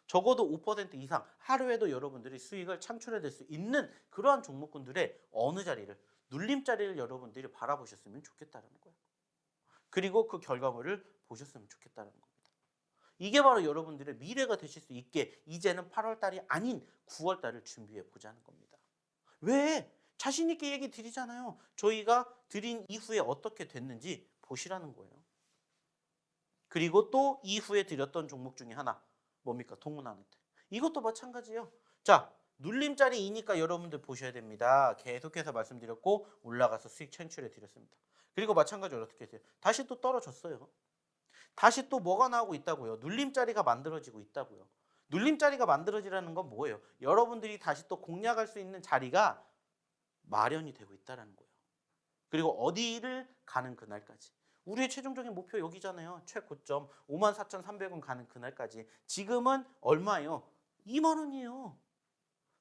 [SPEAKER 1] 적어도 5% 이상 하루에도 여러분들이 수익을 창출해낼 수 있는 그러한 종목군들의 어느 자리를 눌림자리를 여러분들이 바라보셨으면 좋겠다는 거예요. 그리고 그 결과물을 보셨으면 좋겠다는 겁니다. 이게 바로 여러분들의 미래가 되실 수 있게 이제는 8월 달이 아닌 9월 달을 준비해 보자는 겁니다. 왜? 자신 있게 얘기 드리잖아요. 저희가 드린 이후에 어떻게 됐는지 보시라는 거예요. 그리고 또 이후에 드렸던 종목 중에 하나 뭡니까? 동문하는데. 이것도 마찬가지예요. 자, 눌림자리이니까 여러분들 보셔야 됩니다. 계속해서 말씀드렸고 올라가서 수익 창출해 드렸습니다. 그리고 마찬가지로 어떻게 했어요? 다시 또 떨어졌어요. 다시 또 뭐가 나오고 있다고요? 눌림자리가 만들어지고 있다고요. 눌림자리가 만들어지라는 건 뭐예요? 여러분들이 다시 또 공략할 수 있는 자리가 마련이 되고 있다는 거예요. 그리고 어디를 가는 그날까지. 우리의 최종적인 목표 여기잖아요. 최고점 54,300원 가는 그날까지. 지금은 얼마예요? 2만 원이에요.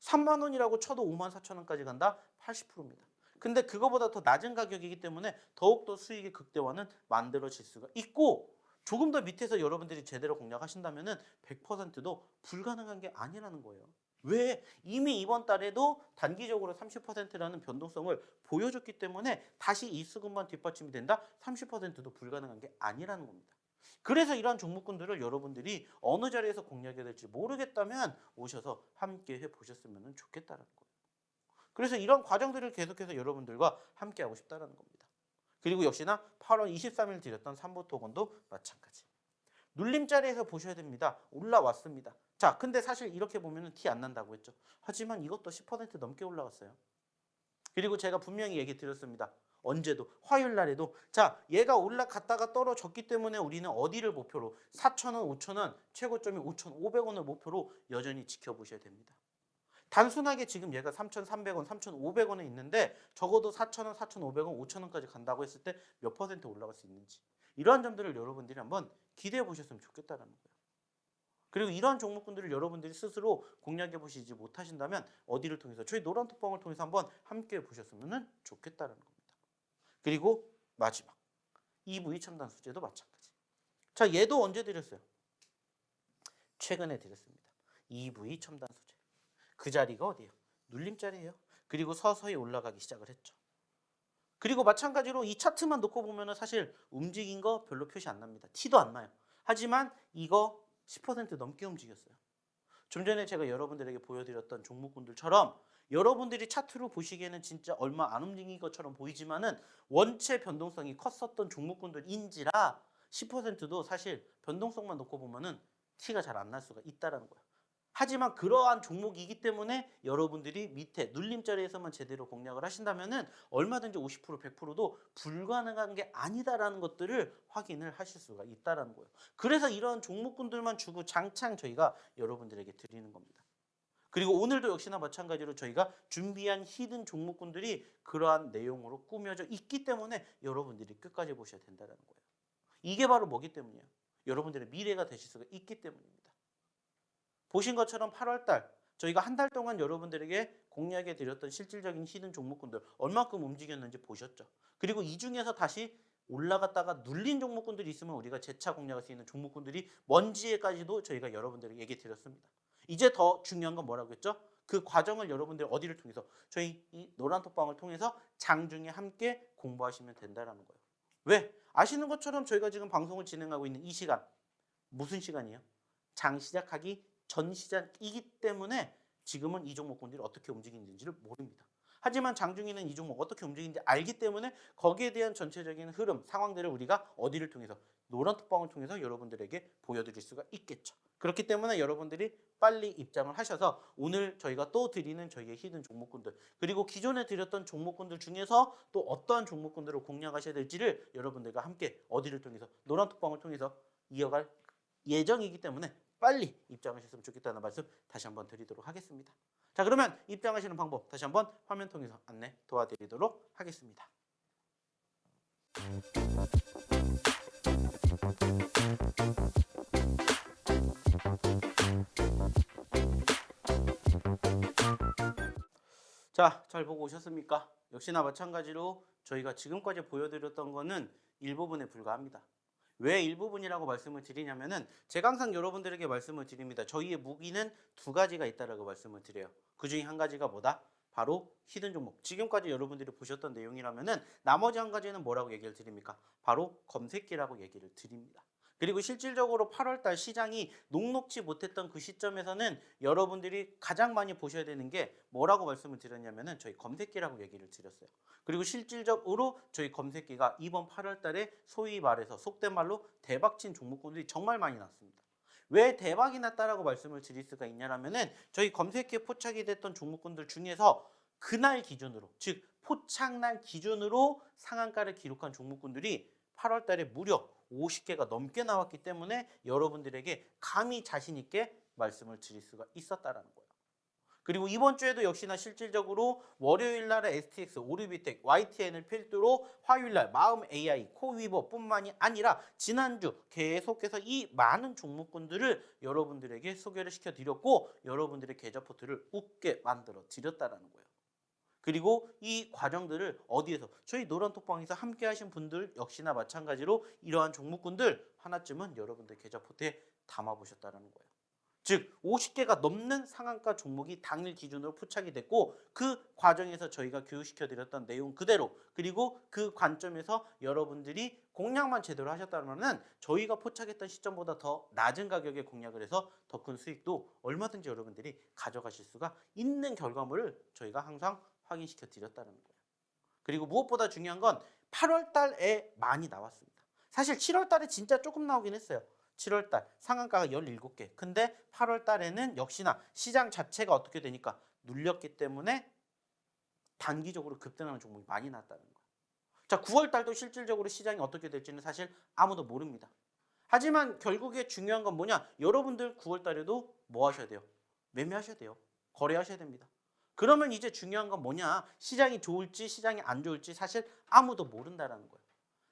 [SPEAKER 1] 3만 원이라고 쳐도 54,000원까지 간다? 80%입니다. 근데 그거보다 더 낮은 가격이기 때문에 더욱더 수익의 극대화는 만들어질 수가 있고 조금 더 밑에서 여러분들이 제대로 공략하신다면은 100%도 불가능한 게 아니라는 거예요. 왜? 이미 이번 달에도 단기적으로 30%라는 변동성을 보여줬기 때문에 다시 이 수급만 뒷받침이 된다? 30%도 불가능한 게 아니라는 겁니다. 그래서 이러한 종목군들을 여러분들이 어느 자리에서 공략해야 될지 모르겠다면 오셔서 함께 해보셨으면 좋겠다는 거예요. 그래서 이런 과정들을 계속해서 여러분들과 함께 하고 싶다는 겁니다. 그리고 역시나 8월 23일 드렸던 삼부토건도 마찬가지. 눌림자리에서 보셔야 됩니다. 올라왔습니다. 자, 근데 사실 이렇게 보면 티 안 난다고 했죠. 하지만 이것도 10% 넘게 올라갔어요. 그리고 제가 분명히 얘기 드렸습니다. 언제도 화요일 날에도 자, 얘가 올라갔다가 떨어졌기 때문에 우리는 어디를 목표로 4,000원, 5,000원, 최고점이 5,500원을 목표로 여전히 지켜보셔야 됩니다. 단순하게 지금 얘가 3,300원, 3,500원에 있는데 적어도 4,000원, 4,500원, 5,000원까지 간다고 했을 때 몇 퍼센트 올라갈 수 있는지 이러한 점들을 여러분들이 한번 기대해 보셨으면 좋겠다는 거예요. 그리고 이러한 종목군들을 여러분들이 스스로 공략해 보시지 못하신다면 어디를 통해서 저희 노란톡방을 통해서 한번 함께 보셨으면 좋겠다는 겁니다. 그리고 마지막 EV 첨단 수제도 마찬가지. 자, 얘도 언제 드렸어요? 최근에 드렸습니다. EV 첨단 수제. 그 자리가 어디예요? 눌림자리예요. 그리고 서서히 올라가기 시작을 했죠. 그리고 마찬가지로 이 차트만 놓고 보면 사실 움직인 거 별로 표시 안 납니다. 티도 안 나요. 하지만 이거 10% 넘게 움직였어요. 좀 전에 제가 여러분들에게 보여드렸던 종목군들처럼 여러분들이 차트로 보시기에는 진짜 얼마 안 움직인 것처럼 보이지만은 원체 변동성이 컸었던 종목군들인지라 10%도 사실 변동성만 놓고 보면은 티가 잘 안 날 수가 있다라는 거예요. 하지만 그러한 종목이기 때문에 여러분들이 밑에 눌림자리에서만 제대로 공략을 하신다면은 얼마든지 50% 100%도 불가능한 게 아니다라는 것들을 확인을 하실 수가 있다라는 거예요. 그래서 이런 종목군들만 주고 장창 저희가 여러분들에게 드리는 겁니다. 그리고 오늘도 역시나 마찬가지로 저희가 준비한 히든 종목군들이 그러한 내용으로 꾸며져 있기 때문에 여러분들이 끝까지 보셔야 된다는 거예요. 이게 바로 뭐기 때문이에요? 여러분들의 미래가 되실 수가 있기 때문입니다. 보신 것처럼 8월달 저희가 한 달 동안 여러분들에게 공략해 드렸던 실질적인 히든 종목군들 얼마큼 움직였는지 보셨죠. 그리고 이 중에서 다시 올라갔다가 눌린 종목군들이 있으면 우리가 재차 공략할 수 있는 종목군들이 뭔지까지도 저희가 여러분들에게 얘기해 드렸습니다. 이제 더 중요한 건 뭐라고 했죠? 그 과정을 여러분들 어디를 통해서 저희 이 노란톡방을 통해서 장중에 함께 공부하시면 된다는 거예요. 왜? 아시는 것처럼 저희가 지금 방송을 진행하고 있는 이 시간 무슨 시간이에요? 장 시작하기 전 시장이기 때문에 지금은 이 종목군들이 어떻게 움직이는지를 모릅니다. 하지만 장중에는 이 종목 어떻게 움직이는지 알기 때문에 거기에 대한 전체적인 흐름, 상황들을 우리가 어디를 통해서 노란톡방을 통해서 여러분들에게 보여드릴 수가 있겠죠. 그렇기 때문에 여러분들이 빨리 입장을 하셔서 오늘 저희가 또 드리는 저희의 히든 종목군들 그리고 기존에 드렸던 종목군들 중에서 또 어떠한 종목군들을 공략하셔야 될지를 여러분들과 함께 어디를 통해서 노란톡방을 통해서 이어갈 예정이기 때문에 빨리 입장하셨으면 좋겠다는 말씀 다시 한번 드리도록 하겠습니다. 자, 그러면 입장하시는 방법 다시 한번 화면 통해서 안내 도와드리도록 하겠습니다. 자, 잘 보고 오셨습니까? 역시나 마찬가지로 저희가 지금까지 보여드렸던 거는 일부분에 불과합니다. 왜 일부분이라고 말씀을 드리냐면은 제가 항상 여러분들에게 말씀을 드립니다. 저희의 무기는 두 가지가 있다라고 말씀을 드려요. 그 중에 한 가지가 뭐다? 바로 히든 종목. 지금까지 여러분들이 보셨던 내용이라면은 나머지 한 가지는 뭐라고 얘기를 드립니까? 바로 검색기라고 얘기를 드립니다. 그리고 실질적으로 8월달 시장이 녹록지 못했던 그 시점에서는 여러분들이 가장 많이 보셔야 되는 게 뭐라고 말씀을 드렸냐면은 저희 검색기라고 얘기를 드렸어요. 그리고 실질적으로 저희 검색기가 이번 8월달에 소위 말해서 속된 말로 대박친 종목군들이 정말 많이 났습니다. 왜 대박이 났다라고 말씀을 드릴 수가 있냐면은 저희 검색기에 포착이 됐던 종목군들 중에서 그날 기준으로 즉 포착날 기준으로 상한가를 기록한 종목군들이 8월달에 무려 50개가 넘게 나왔기 때문에 여러분들에게 감히 자신 있게 말씀을 드릴 수가 있었다는 거예요. 그리고 이번 주에도 역시나 실질적으로 월요일 날에 STX, 오르비텍, YTN을 필두로 화요일 날 마음 AI, 코위버뿐만이 아니라 지난주 계속해서 이 많은 종목군들을 여러분들에게 소개를 시켜드렸고 여러분들의 계좌 포트를 웃게 만들어 드렸다는 거예요. 그리고 이 과정들을 어디에서 저희 노란톡방에서 함께 하신 분들 역시나 마찬가지로 이러한 종목군들 하나쯤은 여러분들 계좌 포트에 담아보셨다는 거예요. 즉 50개가 넘는 상한가 종목이 당일 기준으로 포착이 됐고 그 과정에서 저희가 교육시켜 드렸던 내용 그대로 그리고 그 관점에서 여러분들이 공략만 제대로 하셨다면 저희가 포착했던 시점보다 더 낮은 가격에 공략을 해서 더 큰 수익도 얼마든지 여러분들이 가져가실 수가 있는 결과물을 저희가 항상 확인시켜 드렸다는 거예요. 그리고 무엇보다 중요한 건 8월 달에 많이 나왔습니다. 사실 7월 달에 진짜 조금 나오긴 했어요. 7월 달 상한가가 17개. 근데 8월 달에는 역시나 시장 자체가 어떻게 되니까 눌렸기 때문에 단기적으로 급등하는 종목이 많이 나왔다는 거예요. 자, 9월 달도 실질적으로 시장이 어떻게 될지는 사실 아무도 모릅니다. 하지만 결국에 중요한 건 뭐냐? 여러분들 9월 달에도 뭐 하셔야 돼요? 매매하셔야 돼요. 거래하셔야 됩니다. 그러면 이제 중요한 건 뭐냐? 시장이 좋을지 시장이 안 좋을지 사실 아무도 모른다는 거예요.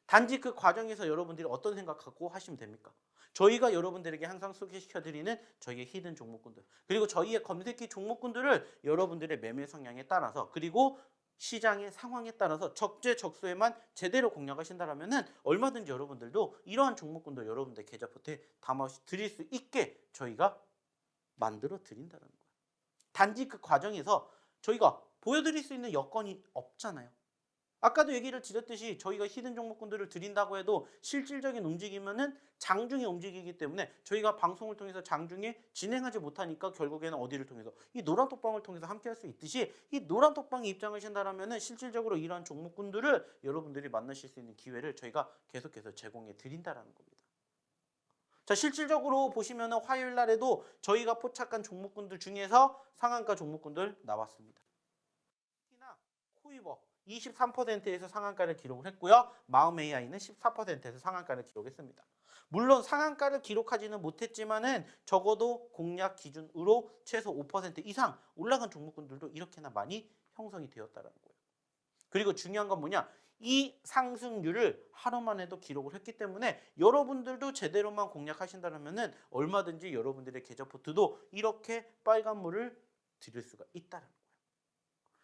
[SPEAKER 1] 단지 그 과정에서 여러분들이 어떤 생각 갖고 하시면 됩니까? 저희가 여러분들에게 항상 소개시켜드리는 저희의 히든 종목군들 그리고 저희의 검색기 종목군들을 여러분들의 매매 성향에 따라서 그리고 시장의 상황에 따라서 적재적소에만 제대로 공략하신다면 얼마든지 여러분들도 이러한 종목군들 여러분들 계좌 포트에 담아 드릴 수 있게 저희가 만들어 드린다는 거예요. 단지 그 과정에서 저희가 보여드릴 수 있는 여건이 없잖아요. 아까도 얘기를 드렸듯이 저희가 히든 종목군들을 드린다고 해도 실질적인 움직임은 장중에 움직이기 때문에 저희가 방송을 통해서 장중에 진행하지 못하니까 결국에는 어디를 통해서 이 노란톡방을 통해서 함께 할 수 있듯이 이 노란톡방에 입장하신다면 실질적으로 이러한 종목군들을 여러분들이 만나실 수 있는 기회를 저희가 계속해서 제공해 드린다는 겁니다. 자, 실질적으로 보시면 화요일 날에도 저희가 포착한 종목군들 중에서 상한가 종목군들 나왔습니다. 특히나 코이버 23%에서 상한가를 기록을 했고요. 마음 AI는 14%에서 상한가를 기록했습니다. 물론 상한가를 기록하지는 못했지만은 적어도 공략 기준으로 최소 5% 이상 올라간 종목군들도 이렇게나 많이 형성이 되었다는 거예요. 그리고 중요한 건 뭐냐? 이 상승률을 하루만 해도 기록을 했기 때문에 여러분들도 제대로만 공략하신다면 얼마든지 여러분들의 계좌 포트도 이렇게 빨간물을 드릴 수가 있다는 거예요.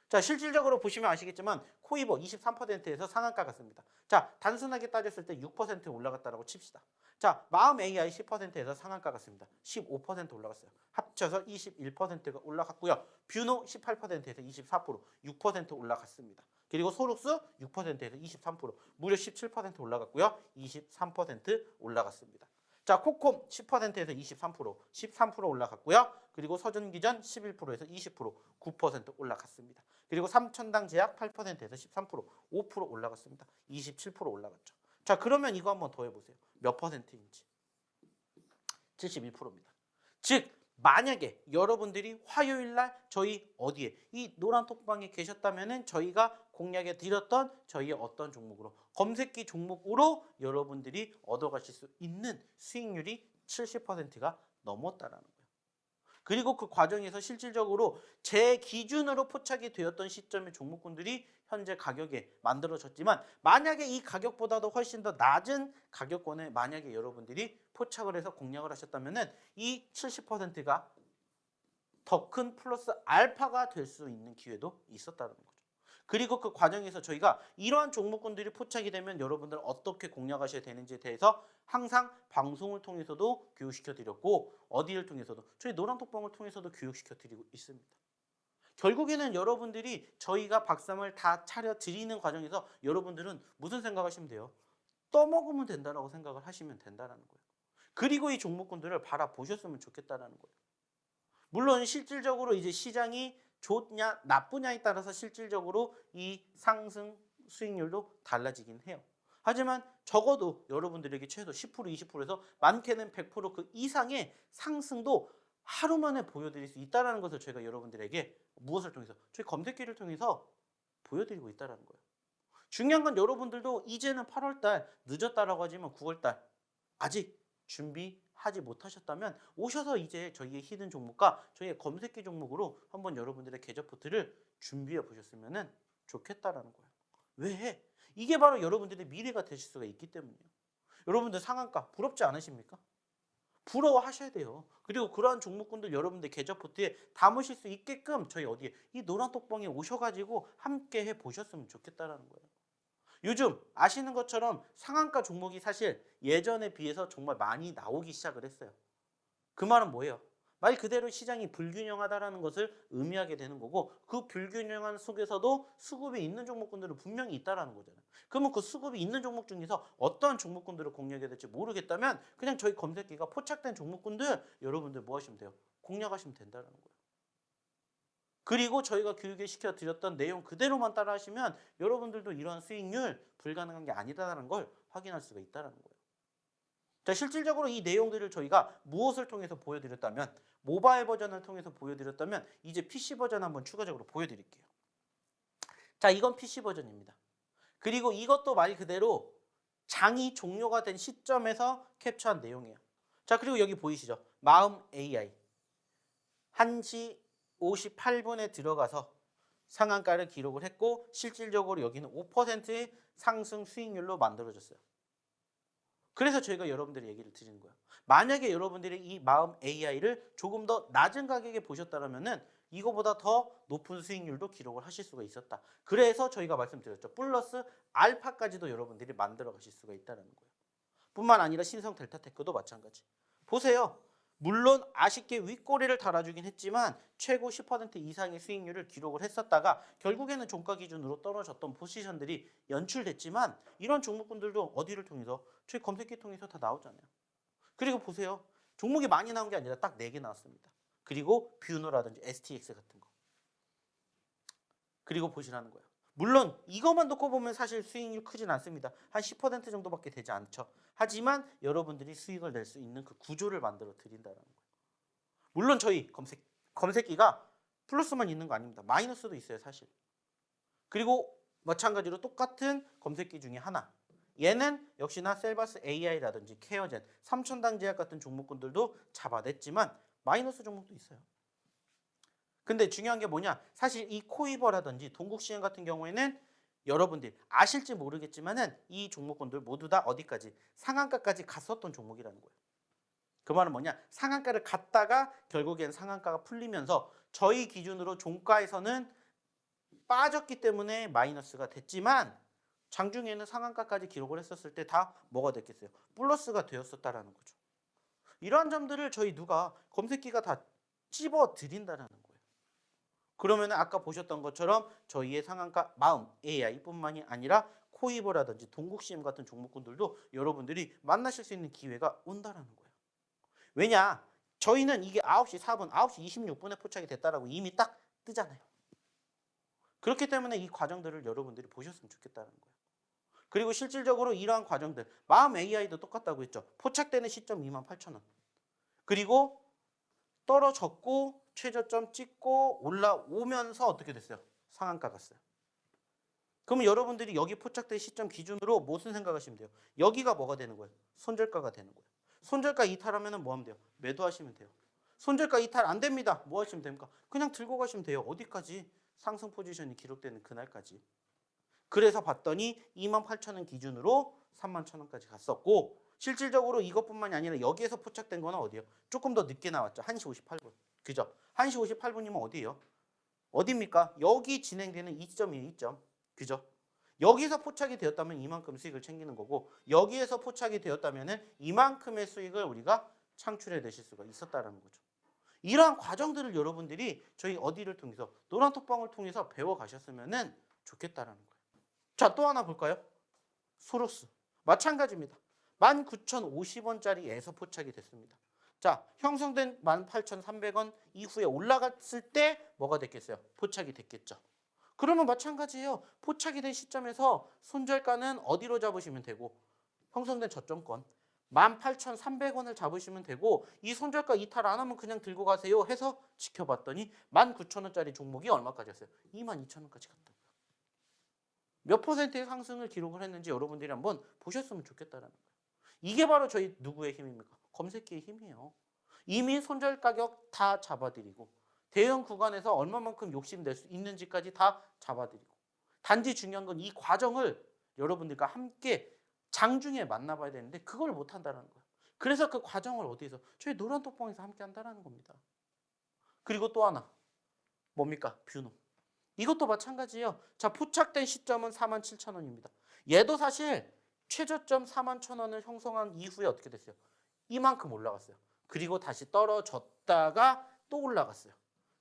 [SPEAKER 1] 자, 실질적으로 보시면 아시겠지만 코이버 23%에서 상한가 같습니다. 자, 단순하게 따졌을 때 6% 올라갔다라고 칩시다. 자, 마음 AI 10%에서 상한가 같습니다. 15% 올라갔어요. 합쳐서 21%가 올라갔고요. 뷰노 18%에서 24%, 6% 올라갔습니다. 그리고 소룩스 6%에서 23%, 무려 17% 올라갔고요. 23% 올라갔습니다. 자, 코콤 10%에서 23%, 13% 올라갔고요. 그리고 서준기전 11%에서 20%, 9% 올라갔습니다. 그리고 삼천당 제약 8%에서 13%, 5% 올라갔습니다. 27% 올라갔죠. 자, 그러면 이거 한번 더 해보세요. 몇 퍼센트인지. 71%입니다. 즉 만약에 여러분들이 화요일 날 저희 어디에 이 노란톡방에 계셨다면은 저희가 공략해 드렸던 저희의 어떤 종목으로 검색기 종목으로 여러분들이 얻어가실 수 있는 수익률이 70%가 넘었다라는 거예요. 그리고 그 과정에서 실질적으로 제 기준으로 포착이 되었던 시점의 종목군들이 현재 가격에 만들어졌지만 만약에 이 가격보다도 훨씬 더 낮은 가격권에 만약에 여러분들이 포착을 해서 공략을 하셨다면 이 70%가 더 큰 플러스 알파가 될 수 있는 기회도 있었다는 거죠. 그리고 그 과정에서 저희가 이러한 종목군들이 포착이 되면 여러분들 어떻게 공략하셔야 되는지에 대해서 항상 방송을 통해서도 교육시켜 드렸고 어디를 통해서도 저희 노란톡방을 통해서도 교육시켜 드리고 있습니다. 결국에는 여러분들이 저희가 박sam을 다 차려 드리는 과정에서 여러분들은 무슨 생각하시면 돼요? 떠먹으면 된다라고 생각을 하시면 된다는 거예요. 그리고 이 종목군들을 바라보셨으면 좋겠다는 거예요. 물론 실질적으로 이제 시장이 좋냐 나쁘냐에 따라서 실질적으로 이 상승 수익률도 달라지긴 해요. 하지만 적어도 여러분들에게 최소 10% 20%에서 많게는 100%그 이상의 상승도 하루 만에 보여드릴 수 있다는 것을 저희가 여러분들에게 무엇을 통해서 저희 검색기를 통해서 보여드리고 있다는 거예요. 중요한 건 여러분들도 이제는 8월달 늦었다라고 하지만 9월달 아직 준비하지 못하셨다면 오셔서 이제 저희의 히든 종목과 저희의 검색기 종목으로 한번 여러분들의 계좌 포트를 준비해 보셨으면 좋겠다라는 거예요. 왜? 이게 바로 여러분들의 미래가 되실 수가 있기 때문이에요. 여러분들 상한가 부럽지 않으십니까? 부러워하셔야 돼요. 그리고 그러한 종목군들 여러분들 계좌 포트에 담으실 수 있게끔 저희 어디에 이 노란톡방에 오셔가지고 함께 해 보셨으면 좋겠다라는 거예요. 요즘 아시는 것처럼 상한가 종목이 사실 예전에 비해서 정말 많이 나오기 시작을 했어요. 그 말은 뭐예요? 말 그대로 시장이 불균형하다라는 것을 의미하게 되는 거고, 그 불균형한 속에서도 수급이 있는 종목군들은 분명히 있다라는 거잖아요. 그러면 그 수급이 있는 종목 중에서 어떤 종목군들을 공략해야 될지 모르겠다면 그냥 저희 검색기가 포착된 종목군들 여러분들 뭐 하시면 돼요? 공략하시면 된다는 거예요. 그리고 저희가 교육에 시켜드렸던 내용 그대로만 따라하시면 여러분들도 이러한 수익률 불가능한 게 아니다라는 걸 확인할 수가 있다는 거예요. 자, 실질적으로 이 내용들을 저희가 무엇을 통해서 보여드렸다면, 모바일 버전을 통해서 보여드렸다면 이제 PC 버전 한번 추가적으로 보여드릴게요. 자, 이건 PC 버전입니다. 그리고 이것도 말 그대로 장이 종료가 된 시점에서 캡처한 내용이에요. 자, 그리고 여기 보이시죠? 마음 AI 1시 58분에 들어가서 상한가를 기록을 했고, 실질적으로 여기는 5%의 상승 수익률로 만들어졌어요. 그래서 저희가 여러분들이 얘기를 드리는 거예요. 만약에 여러분들이 이 마음 AI를 조금 더 낮은 가격에 보셨다면은 이거보다 더 높은 수익률도 기록을 하실 수가 있었다. 그래서 저희가 말씀드렸죠. 플러스 알파까지도 여러분들이 만들어 가실 수가 있다는 거예요. 뿐만 아니라 신성 델타테크도 마찬가지. 보세요. 물론 아쉽게 윗꼬리를 달아주긴 했지만 최고 10% 이상의 수익률을 기록을 했었다가 결국에는 종가 기준으로 떨어졌던 포지션들이 연출됐지만, 이런 종목군들도 어디를 통해서? 저희 검색기 통해서 다 나오잖아요. 그리고 보세요. 종목이 많이 나온 게 아니라 딱 4개 나왔습니다. 그리고 뷰노라든지 STX 같은 거. 그리고 보시라는 거예요. 물론 이것만 놓고 보면 사실 수익률 크진 않습니다. 한 10% 정도밖에 되지 않죠. 하지만 여러분들이 수익을 낼 수 있는 그 구조를 만들어 드린다는 거예요. 물론 저희 검색기가 플러스만 있는 거 아닙니다. 마이너스도 있어요, 사실. 그리고 마찬가지로 똑같은 검색기 중에 하나. 얘는 역시나 셀바스 AI라든지 케어젠, 삼천당제약 같은 종목군들도 잡아냈지만 마이너스 종목도 있어요. 근데 중요한 게 뭐냐? 사실 이 코이버라든지 동국시행 같은 경우에는 여러분들 아실지 모르겠지만은 이 종목군들 모두 다 어디까지? 상한가까지 갔었던 종목이라는 거예요. 그 말은 뭐냐? 상한가를 갔다가 결국엔 상한가가 풀리면서 저희 기준으로 종가에서는 빠졌기 때문에 마이너스가 됐지만 장중에는 상한가까지 기록을 했었을 때 다 뭐가 됐겠어요? 플러스가 되었었다라는 거죠. 이러한 점들을 저희 누가 검색기가 다 찝어 드린다라는 거예요. 그러면 아까 보셨던 것처럼 저희의 상한가 마음 AI뿐만이 아니라 코이버라든지 동국CM 같은 종목군들도 여러분들이 만나실 수 있는 기회가 온다라는 거예요. 왜냐? 저희는 이게 9시 4분, 9시 26분에 포착이 됐다라고 이미 딱 뜨잖아요. 그렇기 때문에 이 과정들을 여러분들이 보셨으면 좋겠다는 거예요. 그리고 실질적으로 이러한 과정들, 마음 AI도 똑같다고 했죠. 포착되는 시점 28,000원. 그리고 떨어졌고 최저점 찍고 올라오면서 어떻게 됐어요? 상한가 갔어요. 그러면 여러분들이 여기 포착된 시점 기준으로 무슨 생각하시면 돼요? 여기가 뭐가 되는 거예요? 손절가가 되는 거예요. 손절가 이탈하면 뭐 하면 돼요? 매도하시면 돼요. 손절가 이탈 안 됩니다. 뭐 하시면 됩니까? 그냥 들고 가시면 돼요. 어디까지? 상승 포지션이 기록되는 그날까지. 그래서 봤더니 28,000원 기준으로 31,000원까지 갔었고, 실질적으로 이것뿐만이 아니라 여기에서 포착된 거는 어디예요? 조금 더 늦게 나왔죠. 1시 58분. 그죠? 1시 58분이면 어디예요? 어디입니까? 여기 진행되는 2점이에요. 2점. 그죠? 여기서 포착이 되었다면 이만큼 수익을 챙기는 거고, 여기에서 포착이 되었다면 이만큼의 수익을 우리가 창출해 내실 수가 있었다는 거죠. 이러한 과정들을 여러분들이 저희 어디를 통해서, 노란톡방을 통해서 배워가셨으면 좋겠다라는 거예요. 자, 또 하나 볼까요? 소로스. 마찬가지입니다. 19,050원짜리에서 포착이 됐습니다. 자, 형성된 18,300원 이후에 올라갔을 때 뭐가 됐겠어요? 포착이 됐겠죠. 그러면 마찬가지예요. 포착이 된 시점에서 손절가는 어디로 잡으시면 되고, 형성된 저점권 18,300원을 잡으시면 되고, 이 손절가 이탈 안 하면 그냥 들고 가세요 해서 지켜봤더니 19,000원짜리 종목이 얼마까지였어요? 22,000원까지 갔다. 몇 퍼센트의 상승을 기록을 했는지 여러분들이 한번 보셨으면 좋겠다는 거예요. 이게 바로 저희 누구의 힘입니까? 검색기의 힘이에요. 이미 손절 가격 다 잡아드리고, 대형 구간에서 얼마만큼 욕심낼 수 있는지까지 다 잡아드리고, 단지 중요한 건 이 과정을 여러분들과 함께 장중에 만나봐야 되는데 그걸 못한다는 거예요. 그래서 그 과정을 어디에서? 저희 노란톡방에서 함께 한다는 겁니다. 그리고 또 하나 뭡니까? 뷰노. 이것도 마찬가지예요. 자, 포착된 시점은 47,000원입니다. 얘도 사실 최저점 41,000원을 형성한 이후에 어떻게 됐어요? 이만큼 올라갔어요. 그리고 다시 떨어졌다가 또 올라갔어요.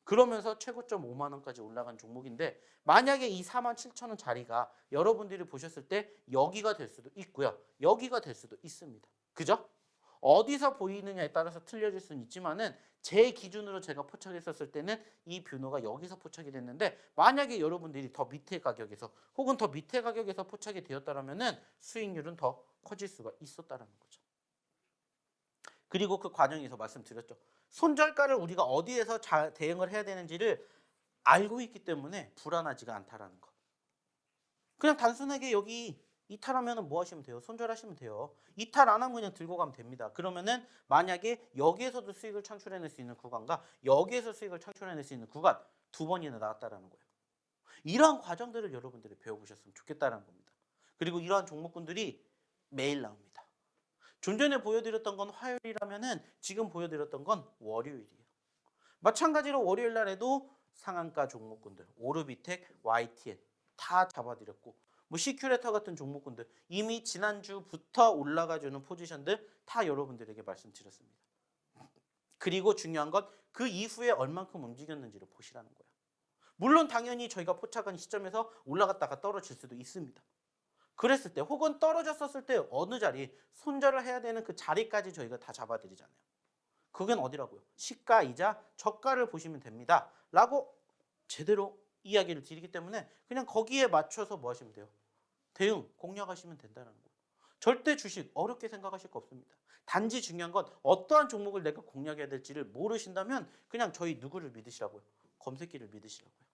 [SPEAKER 1] 그러면서 최고점 5만 원까지 올라간 종목인데 만약에 이 47,000원 자리가 여러분들이 보셨을 때 여기가 될 수도 있고요. 여기가 될 수도 있습니다. 그죠? 어디서 보이느냐에 따라서 틀려질 수는 있지만은 제 기준으로 제가 포착했었을 때는 이 뷰노가 여기서 포착이 됐는데 만약에 여러분들이 더 밑에 가격에서 혹은 더 밑에 가격에서 포착이 되었다면은 수익률은 더 커질 수가 있었다는 거죠. 그리고 그 과정에서 말씀드렸죠. 손절가를 우리가 어디에서 대응을 해야 되는지를 알고 있기 때문에 불안하지가 않다라는 거. 그냥 단순하게 여기 이탈하면 뭐 하시면 돼요? 손절하시면 돼요. 이탈 안 하면 그냥 들고 가면 됩니다. 그러면은 만약에 여기에서도 수익을 창출해낼 수 있는 구간과 여기에서 수익을 창출해낼 수 있는 구간 두 번이나 나왔다라는 거예요. 이러한 과정들을 여러분들이 배워보셨으면 좋겠다는 겁니다. 그리고 이러한 종목군들이 매일 나옵니다. 좀 전에 보여드렸던 건 화요일이라면은 지금 보여드렸던 건 월요일이에요. 마찬가지로 월요일 날에도 상한가 종목군들, 오르비텍, YTN 다 잡아드렸고 뭐 시큐레터 같은 종목군들 이미 지난주부터 올라가주는 포지션들 다 여러분들에게 말씀드렸습니다. 그리고 중요한 건 그 이후에 얼만큼 움직였는지를 보시라는 거예요. 물론 당연히 저희가 포착한 시점에서 올라갔다가 떨어질 수도 있습니다. 그랬을 때 혹은 떨어졌었을 때 어느 자리 손절을 해야 되는 그 자리까지 저희가 다 잡아드리잖아요. 그건 어디라고요? 시가이자 저가를 보시면 됩니다. 라고 제대로 이야기를 드리기 때문에 그냥 거기에 맞춰서 뭐 하시면 돼요? 대응, 공략하시면 된다는 거예요. 절대 주식 어렵게 생각하실 거 없습니다. 단지 중요한 건 어떠한 종목을 내가 공략해야 될지를 모르신다면 그냥 저희 누구를 믿으시라고요? 검색기를 믿으시라고요.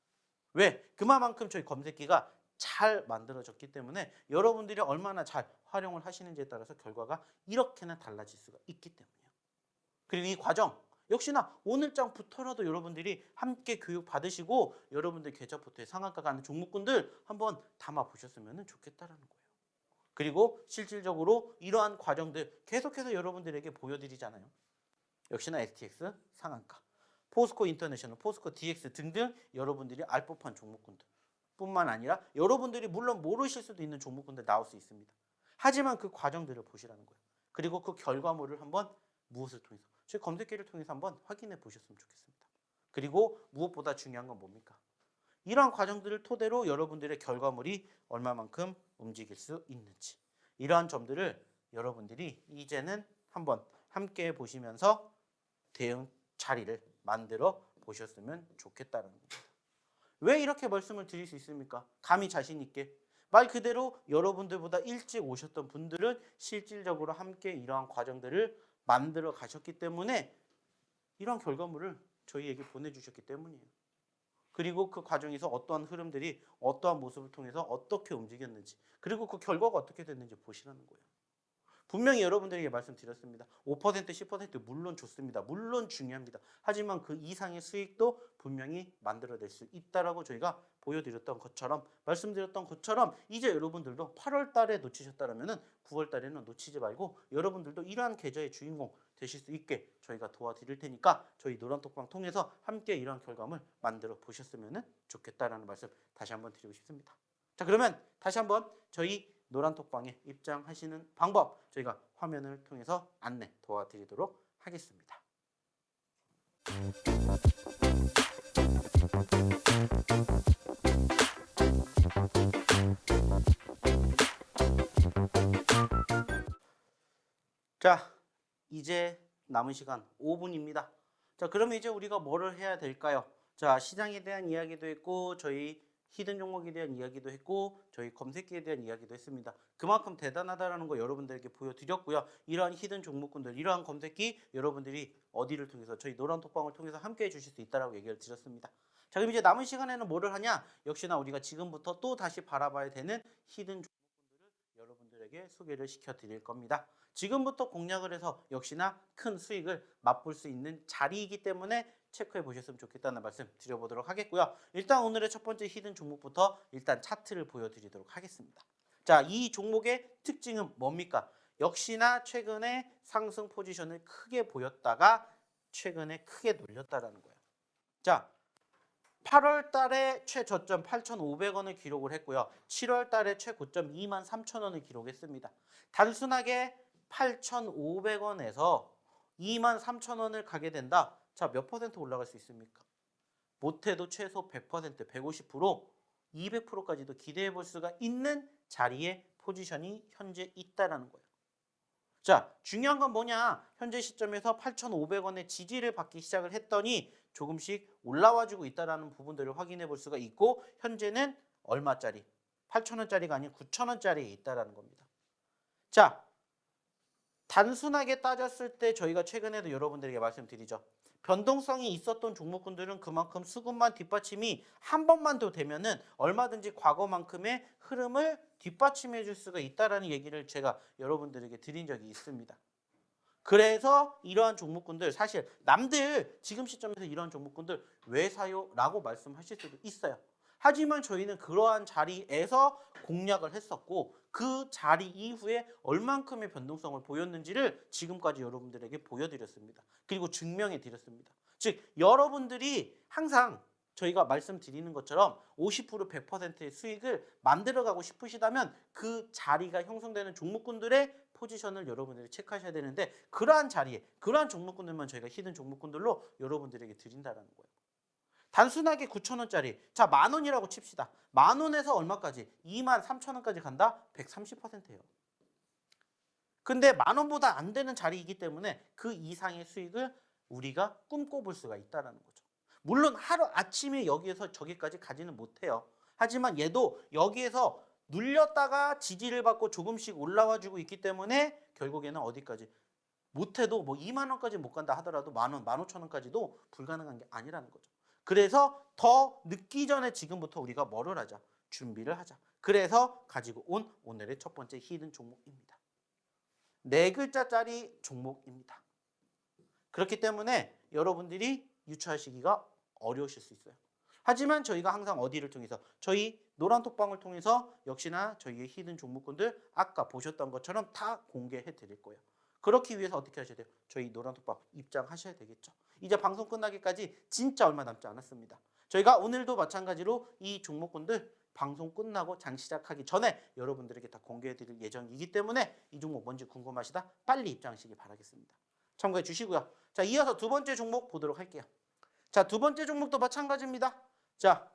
[SPEAKER 1] 왜? 그만큼 저희 검색기가 잘 만들어졌기 때문에 여러분들이 얼마나 잘 활용을 하시는지에 따라서 결과가 이렇게나 달라질 수가 있기 때문이에요. 그리고 이 과정 역시나 오늘장부터라도 여러분들이 함께 교육 받으시고 여러분들 계좌포트에 상한가 가는 종목군들 한번 담아 보셨으면 좋겠다라는 거예요. 그리고 실질적으로 이러한 과정들 계속해서 여러분들에게 보여드리잖아요. 역시나 STX 상한가, 포스코 인터내셔널, 포스코 DX 등등 여러분들이 알 법한 종목군들 뿐만 아니라 여러분들이 물론 모르실 수도 있는 종목군들 나올 수 있습니다. 하지만 그 과정들을 보시라는 거예요. 그리고 그 결과물을 한번 무엇을 통해서? 저희 검색기를 통해서 한번 확인해 보셨으면 좋겠습니다. 그리고 무엇보다 중요한 건 뭡니까? 이러한 과정들을 토대로 여러분들의 결과물이 얼마만큼 움직일 수 있는지 이러한 점들을 여러분들이 이제는 한번 함께 보시면서 대응 자리를 만들어 보셨으면 좋겠다는 겁니다. 왜 이렇게 말씀을 드릴 수 있습니까? 감히 자신 있게 말 그대로 여러분들보다 일찍 오셨던 분들은 실질적으로 함께 이러한 과정들을 만들어 가셨기 때문에 이러한 결과물을 저희에게 보내주셨기 때문이에요. 그리고 그 과정에서 어떠한 흐름들이 어떠한 모습을 통해서 어떻게 움직였는지 그리고 그 결과가 어떻게 됐는지 보시라는 거예요. 분명히 여러분들에게 말씀드렸습니다. 5% 10% 물론 좋습니다. 물론 중요합니다. 하지만 그 이상의 수익도 분명히 만들어낼 수 있다라고 저희가 보여드렸던 것처럼 말씀드렸던 것처럼 이제 여러분들도 8월 달에 놓치셨다면 9월 달에는 놓치지 말고 여러분들도 이러한 계좌의 주인공 되실 수 있게 저희가 도와드릴 테니까 저희 노란톡방 통해서 함께 이러한 결과물 만들어 보셨으면 좋겠다라는 말씀 다시 한번 드리고 싶습니다. 자, 그러면 다시 한번 저희 노란톡방에 입장하시는 방법 저희가 화면을 통해서 안내 도와드리도록 하겠습니다. 자, 이제 남은 시간 5분입니다. 자, 그러면 이제 우리가 뭐를 해야 될까요? 자, 시장에 대한 이야기도 했고 저희 히든 종목에 대한 이야기도 했고 저희 검색기에 대한 이야기도 했습니다. 그만큼 대단하다라는 거 여러분들에게 보여드렸고요. 이러한 히든 종목군들, 이러한 검색기 여러분들이 어디를 통해서 저희 노란톡방을 통해서 함께 해주실 수 있다라고 얘기를 드렸습니다. 자, 그럼 이제 남은 시간에는 뭐를 하냐? 역시나 우리가 지금부터 또 다시 바라봐야 되는 히든 종목군들을 여러분들에게 소개를 시켜드릴 겁니다. 지금부터 공략을 해서 역시나 큰 수익을 맛볼 수 있는 자리이기 때문에 체크해 보셨으면 좋겠다는 말씀 드려보도록 하겠고요. 일단 오늘의 첫 번째 히든 종목부터 일단 차트를 보여드리도록 하겠습니다. 자, 이 종목의 특징은 뭡니까? 역시나 최근에 상승 포지션을 크게 보였다가 최근에 크게 눌렸다라는 거예요. 자, 8월 달에 최저점 8,500원을 기록을 했고요. 7월 달에 최고점 23,000원을 기록했습니다. 단순하게 8,500원에서 23,000원을 가게 된다. 자, 몇 퍼센트 올라갈 수 있습니까? 못해도 최소 100%, 150%, 200%까지도 기대해 볼 수가 있는 자리에 포지션이 현재 있다라는 거예요. 자, 중요한 건 뭐냐? 현재 시점에서 8,500원의 지지를 받기 시작을 했더니 조금씩 올라와주고 있다는 부분들을 확인해 볼 수가 있고 현재는 얼마짜리? 8,000원짜리가 아닌 9,000원짜리에 있다는 겁니다. 자, 단순하게 따졌을 때 저희가 최근에도 여러분들에게 말씀드리죠. 변동성이 있었던 종목군들은 그만큼 수급만 뒷받침이 한 번만 더 되면은 얼마든지 과거만큼의 흐름을 뒷받침해 줄 수가 있다라는 얘기를 제가 여러분들에게 드린 적이 있습니다. 그래서 이러한 종목군들 사실 남들 지금 시점에서 이러한 종목군들 왜 사요? 라고 말씀하실 수도 있어요. 하지만 저희는 그러한 자리에서 공략을 했었고 그 자리 이후에 얼만큼의 변동성을 보였는지를 지금까지 여러분들에게 보여드렸습니다. 그리고 증명해 드렸습니다. 즉 여러분들이 항상 저희가 말씀드리는 것처럼 50% 100%의 수익을 만들어가고 싶으시다면 그 자리가 형성되는 종목군들의 포지션을 여러분들이 체크하셔야 되는데 그러한 자리에 그러한 종목군들만 저희가 히든 종목군들로 여러분들에게 드린다는 거예요. 단순하게 9,000원짜리 자 10,000원이라고 칩시다. 10,000원에서 얼마까지? 23,000원까지 간다? 130%예요. 근데 10,000원보다 안 되는 자리이기 때문에 그 이상의 수익을 우리가 꿈꿔볼 수가 있다는 거죠. 물론 하루 아침에 여기에서 저기까지 가지는 못해요. 하지만 얘도 여기에서 눌렸다가 지지를 받고 조금씩 올라와주고 있기 때문에 결국에는 어디까지? 못해도 뭐 2만 원까지 못 간다 하더라도 10,000원, 15,000원까지도 불가능한 게 아니라는 거죠. 그래서 더 늦기 전에 지금부터 우리가 뭐를 하자? 준비를 하자. 그래서 가지고 온 오늘의 첫 번째 히든 종목입니다. 4글자짜리 종목입니다. 그렇기 때문에 여러분들이 유추하시기가 어려우실 수 있어요. 하지만 저희가 항상 어디를 통해서 저희 노란톡방을 통해서 역시나 저희의 히든 종목군들 아까 보셨던 것처럼 다 공개해 드릴 거예요. 그렇기 위해서 어떻게 하셔야 돼요? 저희 노란톡방 입장하셔야 되겠죠. 이제 방송 끝나기까지 진짜 얼마 남지 않았습니다. 저희가 오늘도 마찬가지로 이 종목군들 방송 끝나고 장 시작하기 전에 여러분들에게 다 공개해 드릴 예정이기 때문에 이 종목 뭔지 궁금하시다 빨리 입장하시기 바라겠습니다. 참고해 주시고요. 자, 이어서 두 번째 종목 보도록 할게요. 자, 두 번째 종목도 마찬가지입니다. 자,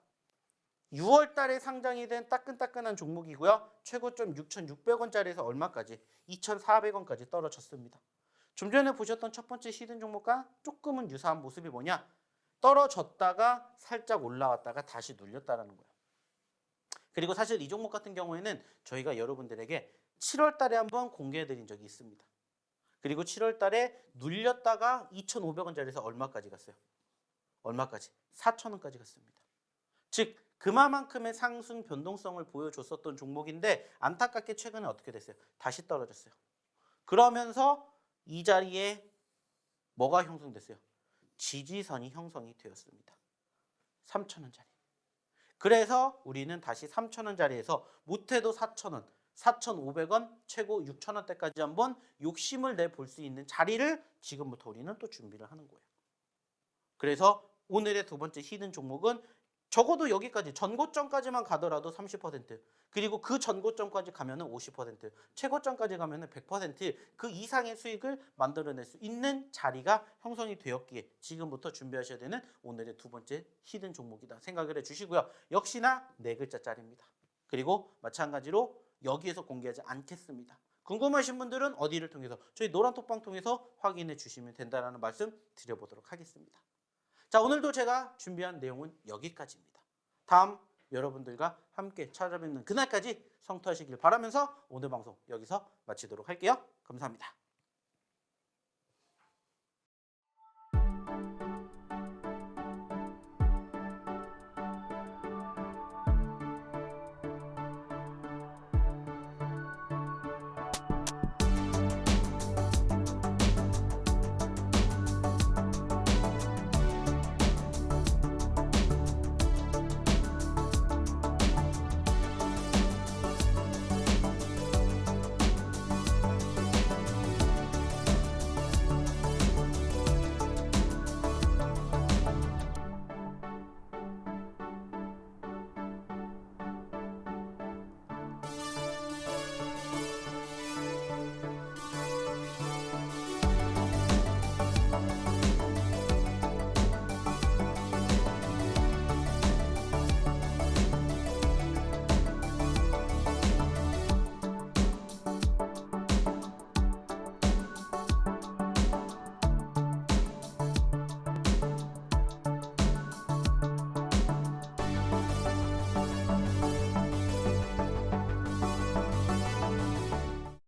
[SPEAKER 1] 6월 달에 상장이 된 따끈따끈한 종목이고요. 최고점 6,600원짜리에서 얼마까지? 2,400원까지 떨어졌습니다. 좀 전에 보셨던 첫 번째 히든 종목과 조금은 유사한 모습이 뭐냐? 떨어졌다가 살짝 올라왔다가 다시 눌렸다는 거예요. 그리고 사실 이 종목 같은 경우에는 저희가 여러분들에게 7월 달에 한번 공개해 드린 적이 있습니다. 그리고 7월 달에 눌렸다가 2,500원짜리에서 얼마까지 갔어요? 얼마까지? 4,000원까지 갔습니다. 즉 그만큼의 상승 변동성을 보여줬었던 종목인데 안타깝게 최근에 어떻게 됐어요? 다시 떨어졌어요. 그러면서 이 자리에 뭐가 형성됐어요? 지지선이 형성이 되었습니다. 3,000원짜리. 그래서 우리는 다시 3,000원짜리에서 못해도 4,000원, 4,500원, 최고 6,000원대까지 한번 욕심을 내볼 수 있는 자리를 지금부터 우리는 또 준비를 하는 거예요. 그래서 오늘의 두 번째 히든 종목은 적어도 여기까지 전고점까지만 가더라도 30% 그리고 그 전고점까지 가면은 50% 최고점까지 가면은 100%그 이상의 수익을 만들어낼 수 있는 자리가 형성이 되었기에 지금부터 준비하셔야 되는 오늘의 두 번째 히든 종목이다 생각을 해주시고요. 역시나 4글자짜리입니다. 그리고 마찬가지로 여기에서 공개하지 않겠습니다. 궁금하신 분들은 어디를 통해서 저희 노란톡방 통해서 확인해 주시면 된다는 말씀 드려보도록 하겠습니다. 자, 오늘도 제가 준비한 내용은 여기까지입니다. 다음 여러분들과 함께 찾아뵙는 그날까지 성투하시길 바라면서 오늘 방송 여기서 마치도록 할게요. 감사합니다.